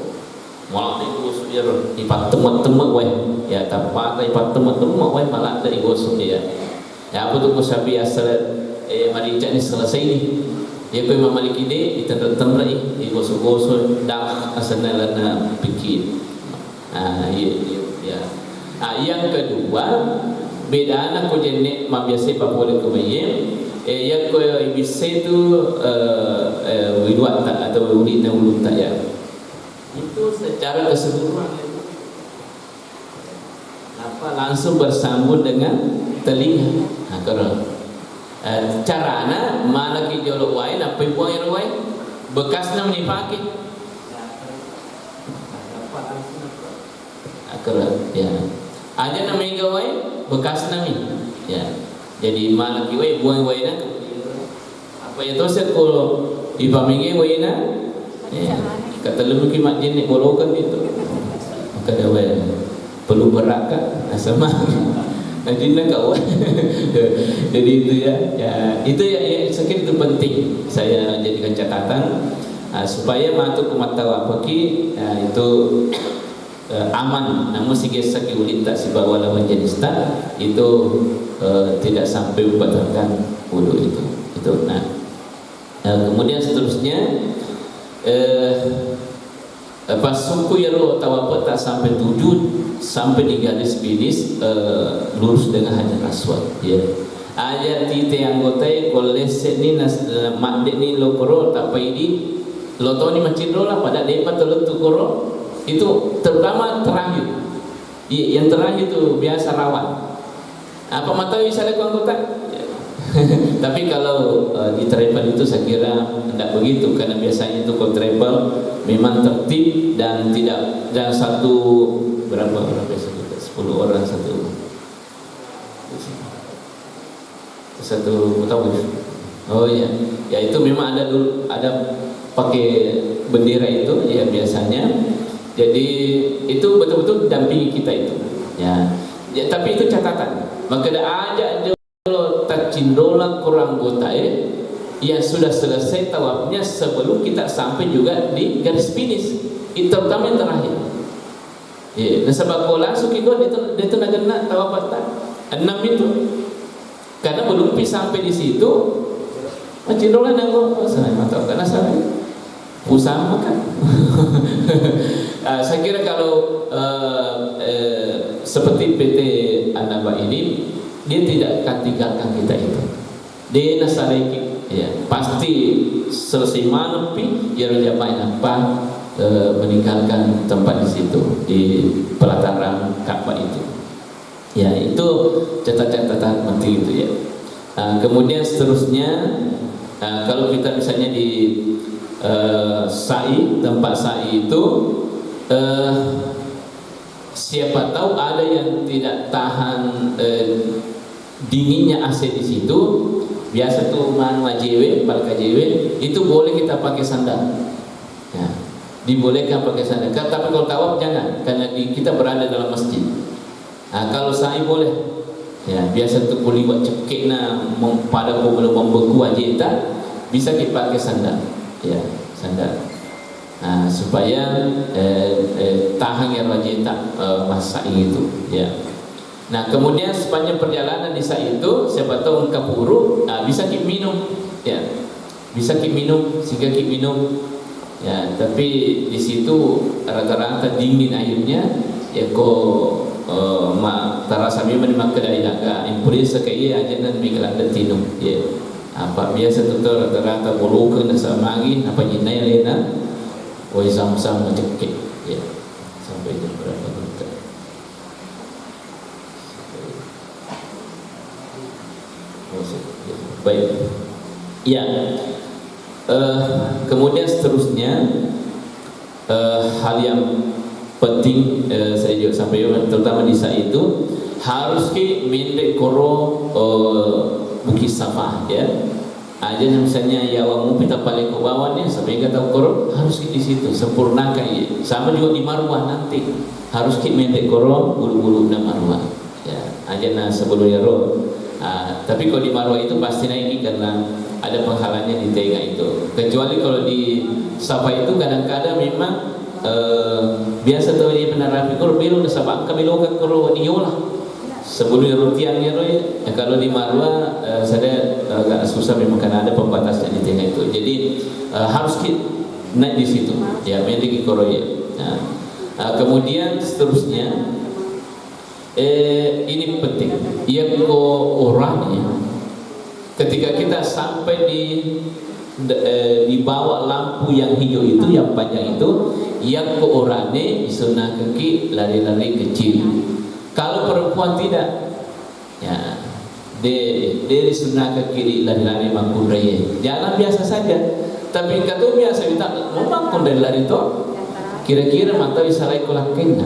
Malah digosok ya, ipat temat-temat weh. Ya tanpa ipat temat-temat weh malah ada digosok ya. Ya apa tu ko sabi asal marica ni selesai ni. Ya ko Imam Maliki ni ditendra-tendrai, digosok-gosok dah asalnya lana pikir. Ya. Yang kedua beda anak ko jenek mabiasa papole ko bayem yang ko bisa itu widuat tak atau ulit dan ulut tak ya, itu secara keseluruhan langsung bersambung dengan telinga. Karena carana mana ki jolo wae apa buang yang wae bekasnya menipaki karena ya aja namanya wae bekas nami ya, jadi mana kiwai buang waina apa itu set kalau ipamingi waina ya kata lebih kimat jenis bolokan itu maka dia wae perlu berakat sama najinna kau jadi itu ya itu ya sakit itu penting saya jadikan catatan supaya masuk ke mata wapaki itu aman. Namun si gesek ulit tak si bawa lawan jenis tak itu tidak sampai membatalkan wudu itu. Nah, kemudian seterusnya pas suku ya lo tahu apa tak sampai 7 sampai di garis finish lurus dengan hajar aswad ya. Ayat tite anggotai koleset ni nas mak ni lo koro tak paidi lo tahu ni macam lah pada depan tu koro itu terutama terakhir. Yang terakhir itu biasa rawan. Apa mata bisa lakukan anggota? Ya. Tapi kalau di travel itu saya kira tidak begitu karena biasanya itu kalau travel memang tertib dan tidak dan berapa biasa kita 10 orang satu mutawif. Oh ya, ya itu memang ada pakai bendera itu ya biasanya. Jadi itu betul-betul dampingi kita itu ya, tapi itu catatan maka ada kalau tak cindola kurang gota yang sudah selesai tawafnya sebelum kita sampai juga di garis finish itu terutama yang terakhir ya. Dan sebab kalau langsung kita itu nak tawaf tak 6 itu karena belum sampai di situ cindola nanggo saya mantap karena saya usaha kan. Saya kira kalau seperti PT Anaba ini dia tidak akan tinggalkan kita itu. Dia nasareki ya pasti selesai manepi ya jamaah apa meninggalkan tempat di situ di pelataran Ka'bah itu. Ya itu catatan penting itu ya. Kemudian seterusnya kalau kita misalnya di sa'i, tempat sa'i itu siapa tahu ada yang tidak tahan dinginnya AC di situ, biasa tuh JW, palka JW itu boleh kita pakai sandal ya, dibolehkan pakai sandal. Tapi kalau tawaf jangan karena kita berada dalam masjid. Nah, kalau sa'i boleh ya, biasa tuh boleh buat cekik pada belum membeku aja bisa kita pakai sandal ya, sandal. Nah, supaya tahan yang wajib tak masa itu ya. Nah, kemudian sepanjang perjalanan di saat itu siapa tahu engkau buruk, bisa kita minum ya, bisa kita minum sehingga kita minum ya. Tapi di situ rata-rata dingin airnya ya kok terasa memang kedai daga impuri sekali aja dan minggalan tinum ya. Apa biasa tu rata-rata bulukan sama lagi apa jinai lena woi sam-sam ngecekik ya sampai jam berapa kita baik. Ya, kemudian seterusnya hal yang penting saya juga sampaikan, terutama di saat itu harus ki mendek koro bukit safa ya. Aja misalnya ya wamu kita paling ke bawahnya sampai kata koro harus ki di situ sempurnakan ya. Sama juga di marwah nanti harus ki mendek koro bulu-bulu na marwah ya. Aja nah sebelumnya roh. Tapi kalau di marwah itu pasti naik karena ada penghalangnya di tengah itu. Kecuali kalau di safa itu kadang-kadang memang biasa tuh di penarapi kalau biru udah sabang kami lokat kalau diolah sebelum rutiannya roh ya. Kalau di marwah saya agak susah memang karena ada pembatasnya di tengah itu. Jadi harus naik di situ ya mendiki koroya. Kemudian seterusnya ini penting yang orangnya ketika kita sampai di bawah lampu yang hijau itu yang panjang itu yang orangnya disunah kaki lari-lari kecil. Kalau perempuan tidak ya dia disunah kaki lari-lari mangkun raya jalan biasa saja. Tapi kata biasa kita mau mangkun dari lari itu kira-kira mata bisa lagi kolakennya.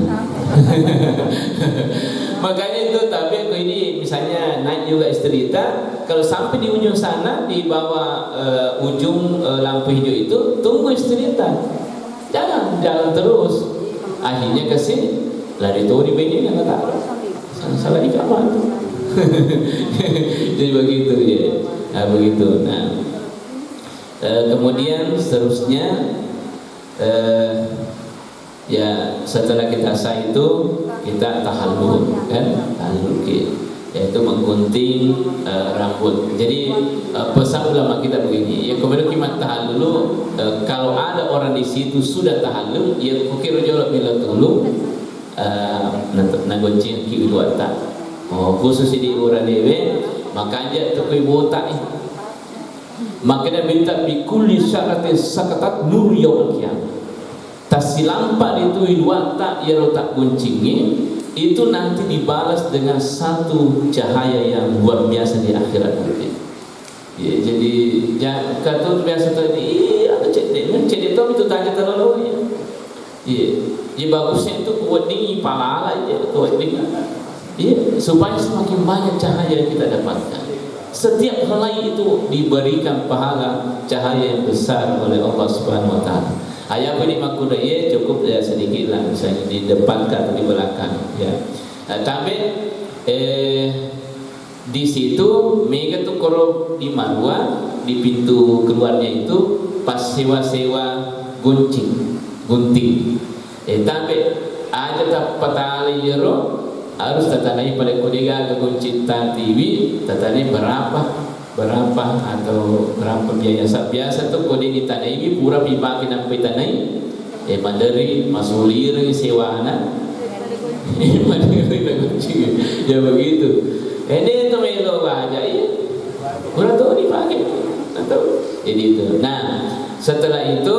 Makanya itu tapi aku ini misalnya naik juga istrita kalau sampai di ujung sana di bawah ujung lampu hijau itu tunggu istrita jangan jalan terus akhirnya ke sini lari tuh di bini nggak tahu salah di kamar. Jadi begitu ya. Nah, begitu. Nah kemudian seterusnya ya setelah kita sah itu kita tahallul kan tahallul yaitu menggunting rambut. Jadi pesan ulama kita begini ya kemudian kita tahallul kalau ada orang di situ sudah tahallul ya kukir jolok bila dulu nagoncing ki ulwata khusus di orang dewe makanya tuh botak makanya minta bikulli syaratin sakatat nur yaumil qiyamah tasilampak itu ilwata ya rotak guncingi itu nanti dibalas dengan satu cahaya yang luar biasa di akhirat nanti ya, jadi kata biasa tadi ada cedek itu tanya terlalu ya ya bagusnya itu kuat dingin pala aja kuat dingin ya supaya semakin banyak cahaya yang kita dapatkan setiap helai itu diberikan pahala cahaya yang besar oleh Allah Subhanahu Wa Taala. Ayah ini makudaya cukup ya sedikit lah misalnya di depan atau di belakang ya. Tapi di situ mereka tuh kalau di marwah di pintu keluarnya itu pas sewa-sewa gunting. Tapi aja tak patali jero harus tatanai pada kodega ke gunting TV tatanai berapa atau berapa biaya biasa tuh kode ditanai pura pipa kita pitanai mandiri masulir sewa anak mandiri gunting ya begitu ini tuh melo aja ya kurang tahu dipakai atau jadi itu. Nah setelah itu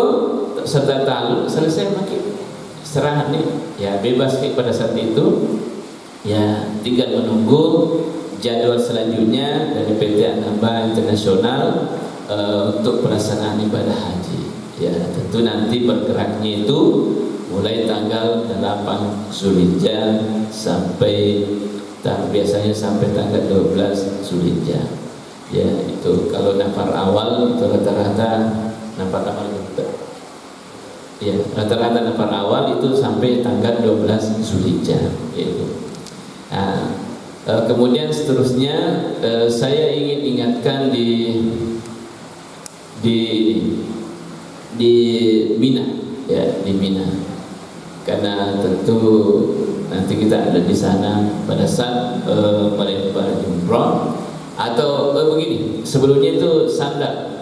setelah tahallul selesai makin istirahat nih ya bebas nih pada saat itu ya tinggal menunggu jadwal selanjutnya dari PT Anambas Internasional untuk pelaksanaan ibadah haji ya tentu nanti bergeraknya itu mulai tanggal 8 Zulhijjah sampai biasanya sampai tanggal 12 Zulhijjah ya itu kalau nafar awal itu rata-rata nafar awal gitu ya rata-rata nafar awal itu sampai tanggal 12 Zulhijjah itu. Nah, kemudian seterusnya saya ingin ingatkan di Mina ya di Mina karena tentu nanti kita ada di sana pada saat melempar jumroh atau begini sebelumnya itu sandar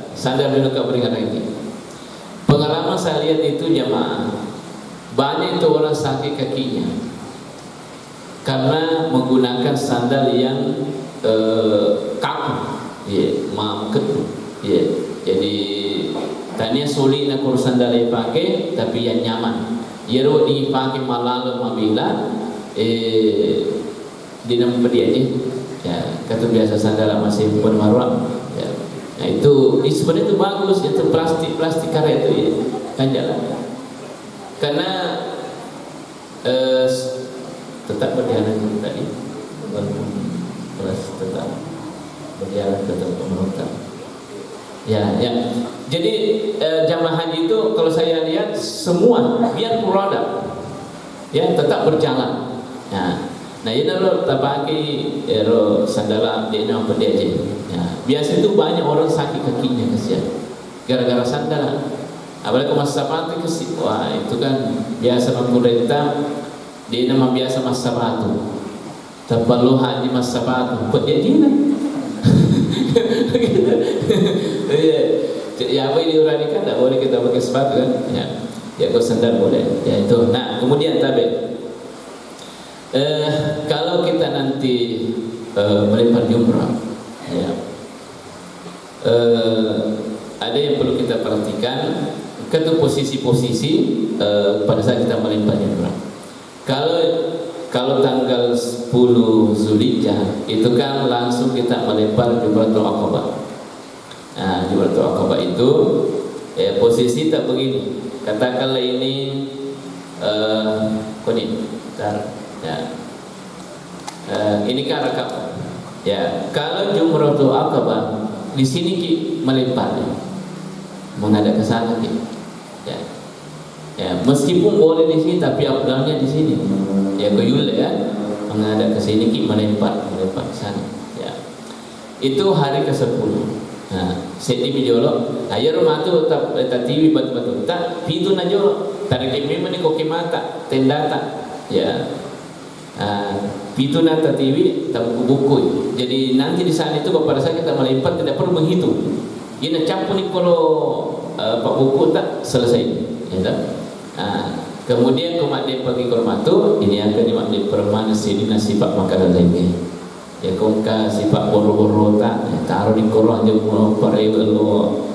dulu berikan lagi pengalaman saya lihat itu jamaah banyak itu orang sakit kakinya karena menggunakan sandal yang kaku ya mangket ya jadi tanya sulit nak urus sandal yang pakai tapi yang nyaman ya ro dipakai malam mabila di nama dia ya kata biasa sandal masih bermarwah ya Nah itu sebenarnya itu bagus, itu plastik karet itu ya kan jalan. Karena tetap berjalan tadi, walaupun tetap berjalan tetap memutar. Ya. Jadi jamaah haji itu kalau saya lihat semua biar produk ya tetap berjalan. Nah ini lo tabaki ro sandala dia nama pendiaje. Ya, biasa itu banyak orang sakit kakinya kasihan gara-gara sandala. Apalagi masa sepatu kesih, wah itu kan biasa pemerintah dia nama biasa mas sepatu. Terperlu haji mas sepatu, pendiaje lah. Ya apa ini urani kan tidak boleh kita pakai sepatu kan ya kau sandal boleh ya itu. Nah kemudian kalau kita nanti melempar jumrah ya, ada yang perlu kita perhatikan ke posisi-posisi pada saat kita melempar jumrah. Kalau tanggal 10 Zulhijjah itu kan langsung kita melempar Jumratul Aqabah. Nah, Jumratul Aqabah itu posisi tak begini. Katakanlah ini ini kan Aqabah. Ya, kalau Jumratul Aqabah di sini melempar menghadap ke sana ya. Ya, meskipun boleh di sini tapi afdalnya di sini. Ya kuyul ya, menghadap ke sini melempar ke sana. Ya. Itu hari ke-10. Nah, sedi bijolo, ayo rumah tu tatiwi batu-batu tak pintu najolo. Tarik memang ni koki mata tendata. Ya. Pintu na tatiwi tak buku. Jadi nanti di sana itu pada saat kita melempar tidak perlu menghitung. Ini campur ni kalau pak buku tak selesai. Ya tak? Kemudian kumat dia pergi ke rumah tu, ini akan dimak dia permana sini sifat makanan lainnya. Ya kongka sifat boro-boro tak, taruh di korah je mau parai lo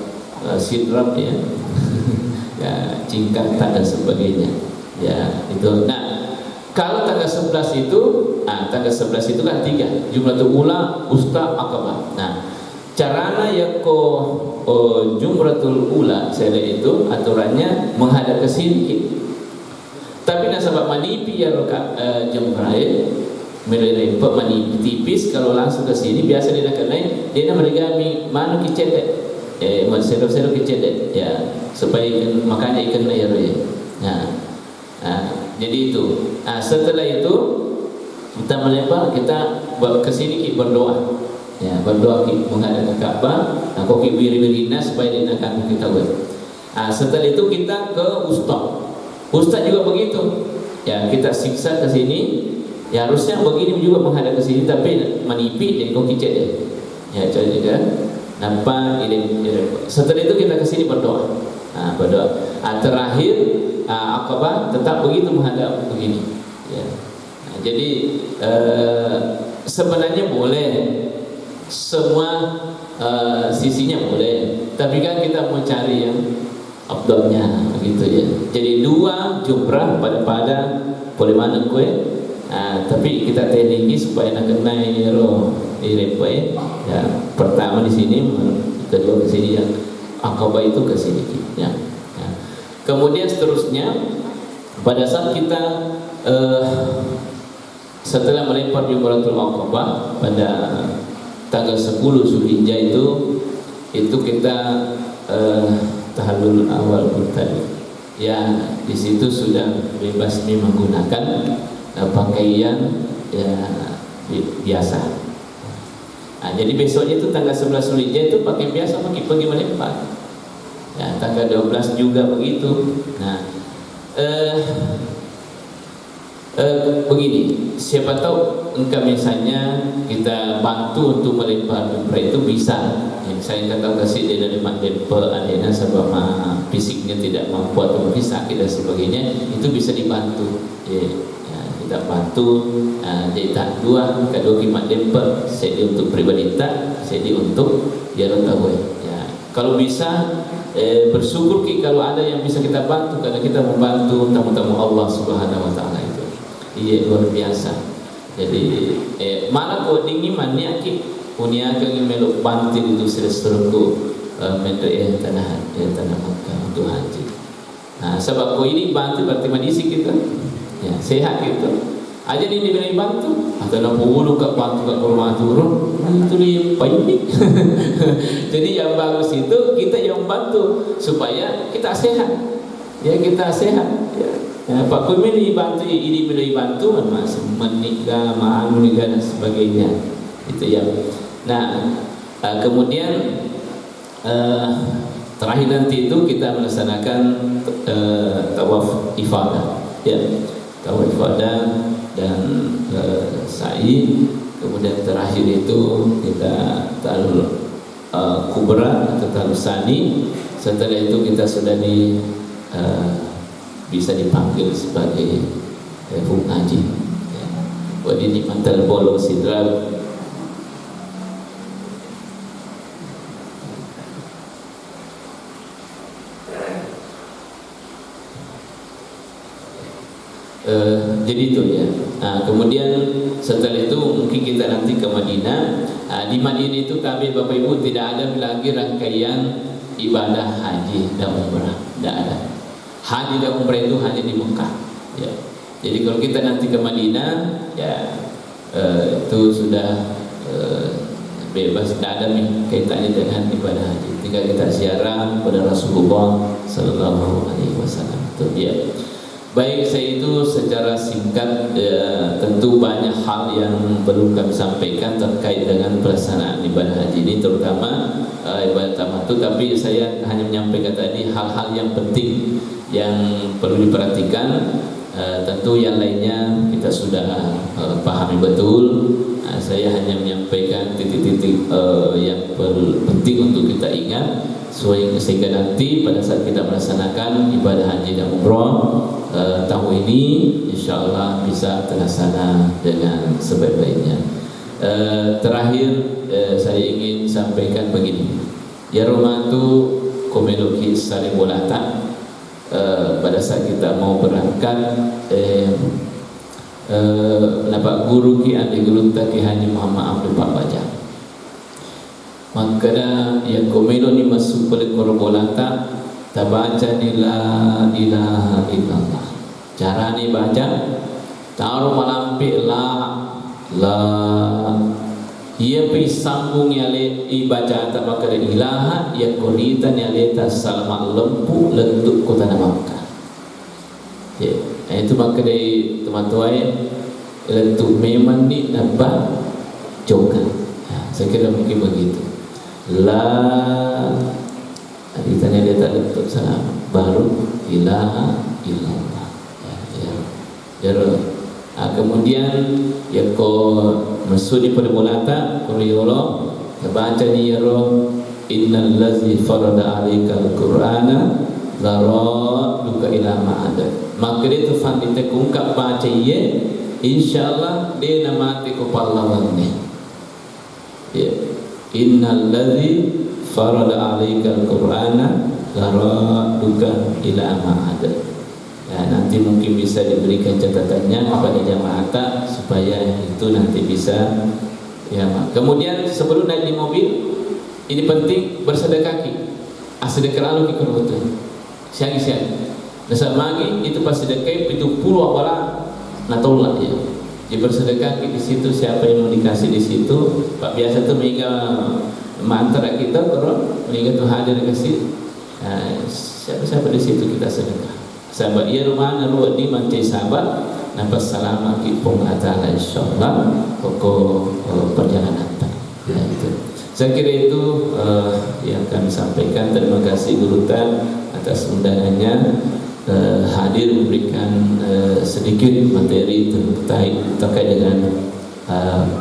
sidram ya, ya cingkat tak dan sebagainya. Ya itu. Nah kalau tanggal 11 itu, tanggal 11 itu kan 3 Jumratul Ula, Usta, Aqabah. Nah caranya ya Jumratul Ula saya lihat itu aturannya menghadap ke sini. Tapi nasabak manipi ya jumrah melempar manipi tipis kalau langsung ke sini biasa dia nak naik dia nak merigami mana kicet sero-sero kicet ya supaya makanya ikan air ya. Jadi itu. Setelah itu kita melempar kita ke sini berdoa. Ya, berdoa menghadap ke Ka'bah, kok biri-birina supaya dia nak kandung kita setelah itu kita ke Ustaz juga begitu. Ya, kita siksa ke sini. Ya harusnya begini juga menghadap ke sini tapi menipi jadi kau kicet deh. Ya, jadi kan. Nampak ini. Setelah itu kita ke sini berdoa. Berdoa. Terakhir Aqabah tetap begitu menghadap begini. Ya. Jadi sebenarnya boleh semua sisinya boleh, tapi kan kita mau cari yang abdulnya begitu ya. Jadi 2 jumrah pada boleh mana kue, tapi kita tekniki supaya nak kena direpai. Ya, pertama di sini, kedua ke sini yang Aqabah itu ke sini. Ya. Kemudian seterusnya pada saat kita setelah melempar Jumratul Aqabah pada tanggal 10 Zulhijjah itu kita tahallul awal tadi. Ya, di situ sudah bebas menggunakan pakaian ya biasa. Jadi besoknya itu tanggal 11 Zulhijjah itu pakai biasa pergi melempar. Ya, tanggal 12 juga begitu. Nah, begini, siapa tahu engkau misalnya kita bantu untuk melempar jumrah itu bisa. Saya kata kasih dia dari mandemper adena sebab fisiknya tidak mampu atau mungkin sakit dan sebagainya, itu bisa dibantu. Ya, kita bantu. Jadi tak dua, kedua kimat demper, saya untuk pribadi tak, saya untuk dia tahu. Ya, kalau bisa bersyukur kalau ada yang bisa kita bantu karena kita membantu tamu-tamu Allah Subhanahu Wa Taala itu. Iya luar biasa. Jadi malah kau dingin maniak Unia kami meluk bantil itu seluruhku mendaih tanah Makkah untuk haji. Nah, sebab ko ini bantu berarti madisi kita, ya sehat kita. Aja ini diberi bantu, atau nak puluh kat bantu kat rumah turun, itu dia panik. Jadi yang bagus itu kita yang bantu supaya kita sehat, ya kita sehat. Ya, Pak Kumin dibantu, ini beri bantu, mas menikah, menikah dan sebagainya. Itu ya. Nah, kemudian terakhir nanti itu kita melaksanakan tawaf ifadah, ya, tawaf ifadah dan sa'i. Kemudian terakhir itu kita ta'alul kubra atau ta'alul sani. Setelah itu kita sudah bisa dipanggil sebagai haji. Ya. Wadi di mantal bolo sidra. Jadi itu ya. Nah, kemudian setelah itu mungkin kita nanti ke Madinah. Di Madinah itu kami Bapak Ibu tidak ada lagi rangkaian ibadah haji dan umrah, tidak ada. Haji dan umrah itu hanya di Mekah. Ya. Jadi kalau kita nanti ke Madinah, ya itu sudah bebas, tidak ada kaitannya dengan ibadah haji. Tinggal kita ziarah kepada Rasulullah Sallallahu Alaihi Wasallam. Itu dia. Baik, saya itu secara singkat tentu banyak hal yang perlu kami sampaikan terkait dengan pelaksanaan ibadah haji ini, terutama ibadah tamattu. Tapi saya hanya menyampaikan tadi hal-hal yang penting yang perlu diperhatikan. Tentu yang lainnya kita sudah pahami betul. Saya hanya menyampaikan titik-titik yang penting untuk kita ingat, sehingga nanti pada saat kita melaksanakan ibadah haji dan umrah tahun ini insyaallah bisa terlaksana dengan sebaik-baiknya. Terakhir saya ingin sampaikan begini. Ya romatu komeloki sari bolata. Pada saat kita mau berangkat nampak guru ki ade guru ki Haji Muhammad Abdul Pak Baja. Maka yang komelo ni masuk pada korbolata tabaca ni la ilaha illallah. Cara ni baca taruh malampi la ia pi sambung ya le ibaca ta maka ilaha ya quritan ya le ta salama lempu lentuk kota Makkah. Ya, itu maka dari teman-teman lentuk memang ni nabah juga. Saya kira mungkin begitu. La ditanya dia tak lentuk salam baru ilaha illallah. Ya. Kemudian ya ko masudi pada mulata quliyolo baca ni yaro innal ladzi farada alaikal qur'ana duka ila ma'ada. Maka dia tu fandi tekungkap baca ye insyaallah dia namati ko pahlawan ni. Ya. Innal ladzi farada alaikal qur'ana duka ila ma'ada. Ya, nanti mungkin bisa diberikan catatannya kepada jamaah supaya itu nanti bisa ya. Kemudian sebelum naik di mobil ini penting bersedekah kaki. Sedekah lalu kita betul. Siang-siang. Nasa magi itu pas sedekah itu puluh apala natolak ya. Jadi bersedekah di situ siapa yang mau dikasih di situ. Pak biasa tuh mega mantra kita kalau mega tuh hadir kasih. Siapa-siapa di situ kita sedekah. Sahabat ia rumah nalu di mancai sahabat nampak salama ki pung atala insyaallah pokok perjalanan ya itu. Saya kira itu yang kami sampaikan. Terima kasih Guru Tan atas undangannya hadir memberikan sedikit materi terkait dengan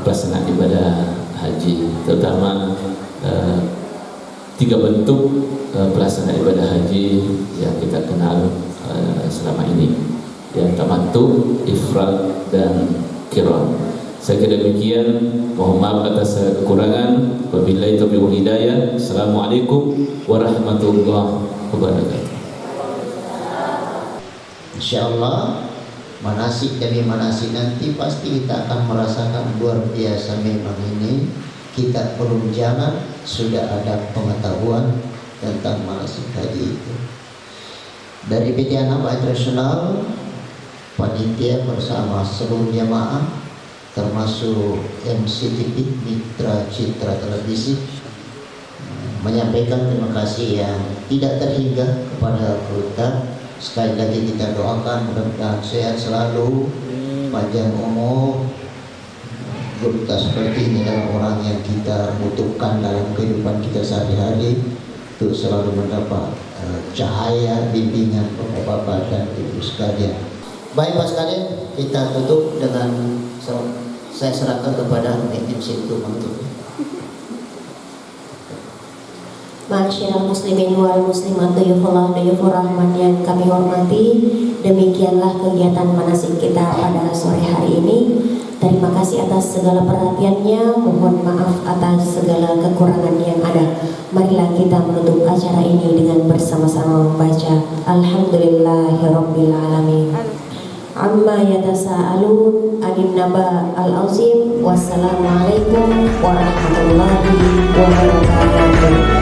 pelaksanaan ibadah haji, terutama 3 bentuk pelaksanaan ibadah haji yang kita kenal selama ini, yang tamattu, ifrad dan qiran. Saya kira demikian. Mohon maaf atas kekurangan. Wabillahi taufiq wal hidayah. Assalamualaikum warahmatullahi wabarakatuh. Insyaallah manasik demi manasik nanti pasti kita akan merasakan luar biasa memang ini kita belum jalan sudah ada pengetahuan tentang manasik haji itu. Dari PT Anambas Internasional, panitia bersama seluruh jamaah termasuk MCTV Mitra Citra Televisi menyampaikan terima kasih yang tidak terhingga kepada Ustaz. Sekali lagi kita doakan mudah-mudahan sehat selalu, panjang umur. Gurita seperti ini adalah orang yang kita butuhkan dalam kehidupan kita sehari-hari untuk selalu mendapat cahaya bimbingan Bapak-bapak dan Ibu sekalian. Baik Pak sekalian, kita tutup dengan saya serahkan kepada MC untuk menutup. Ma'asyiral muslimin wal muslimat duyufullah duyufur rahman yang kami hormati, demikianlah kegiatan manasik kita pada sore hari ini. Terima kasih atas segala perhatiannya, mohon maaf atas segala kekurangan yang ada. Marilah kita menutup acara ini dengan bersama-sama membaca Alhamdulillahirabbil alamin. Amma yatasaalun anin naba al-azim. Wassalamualaikum warahmatullahi wabarakatuh.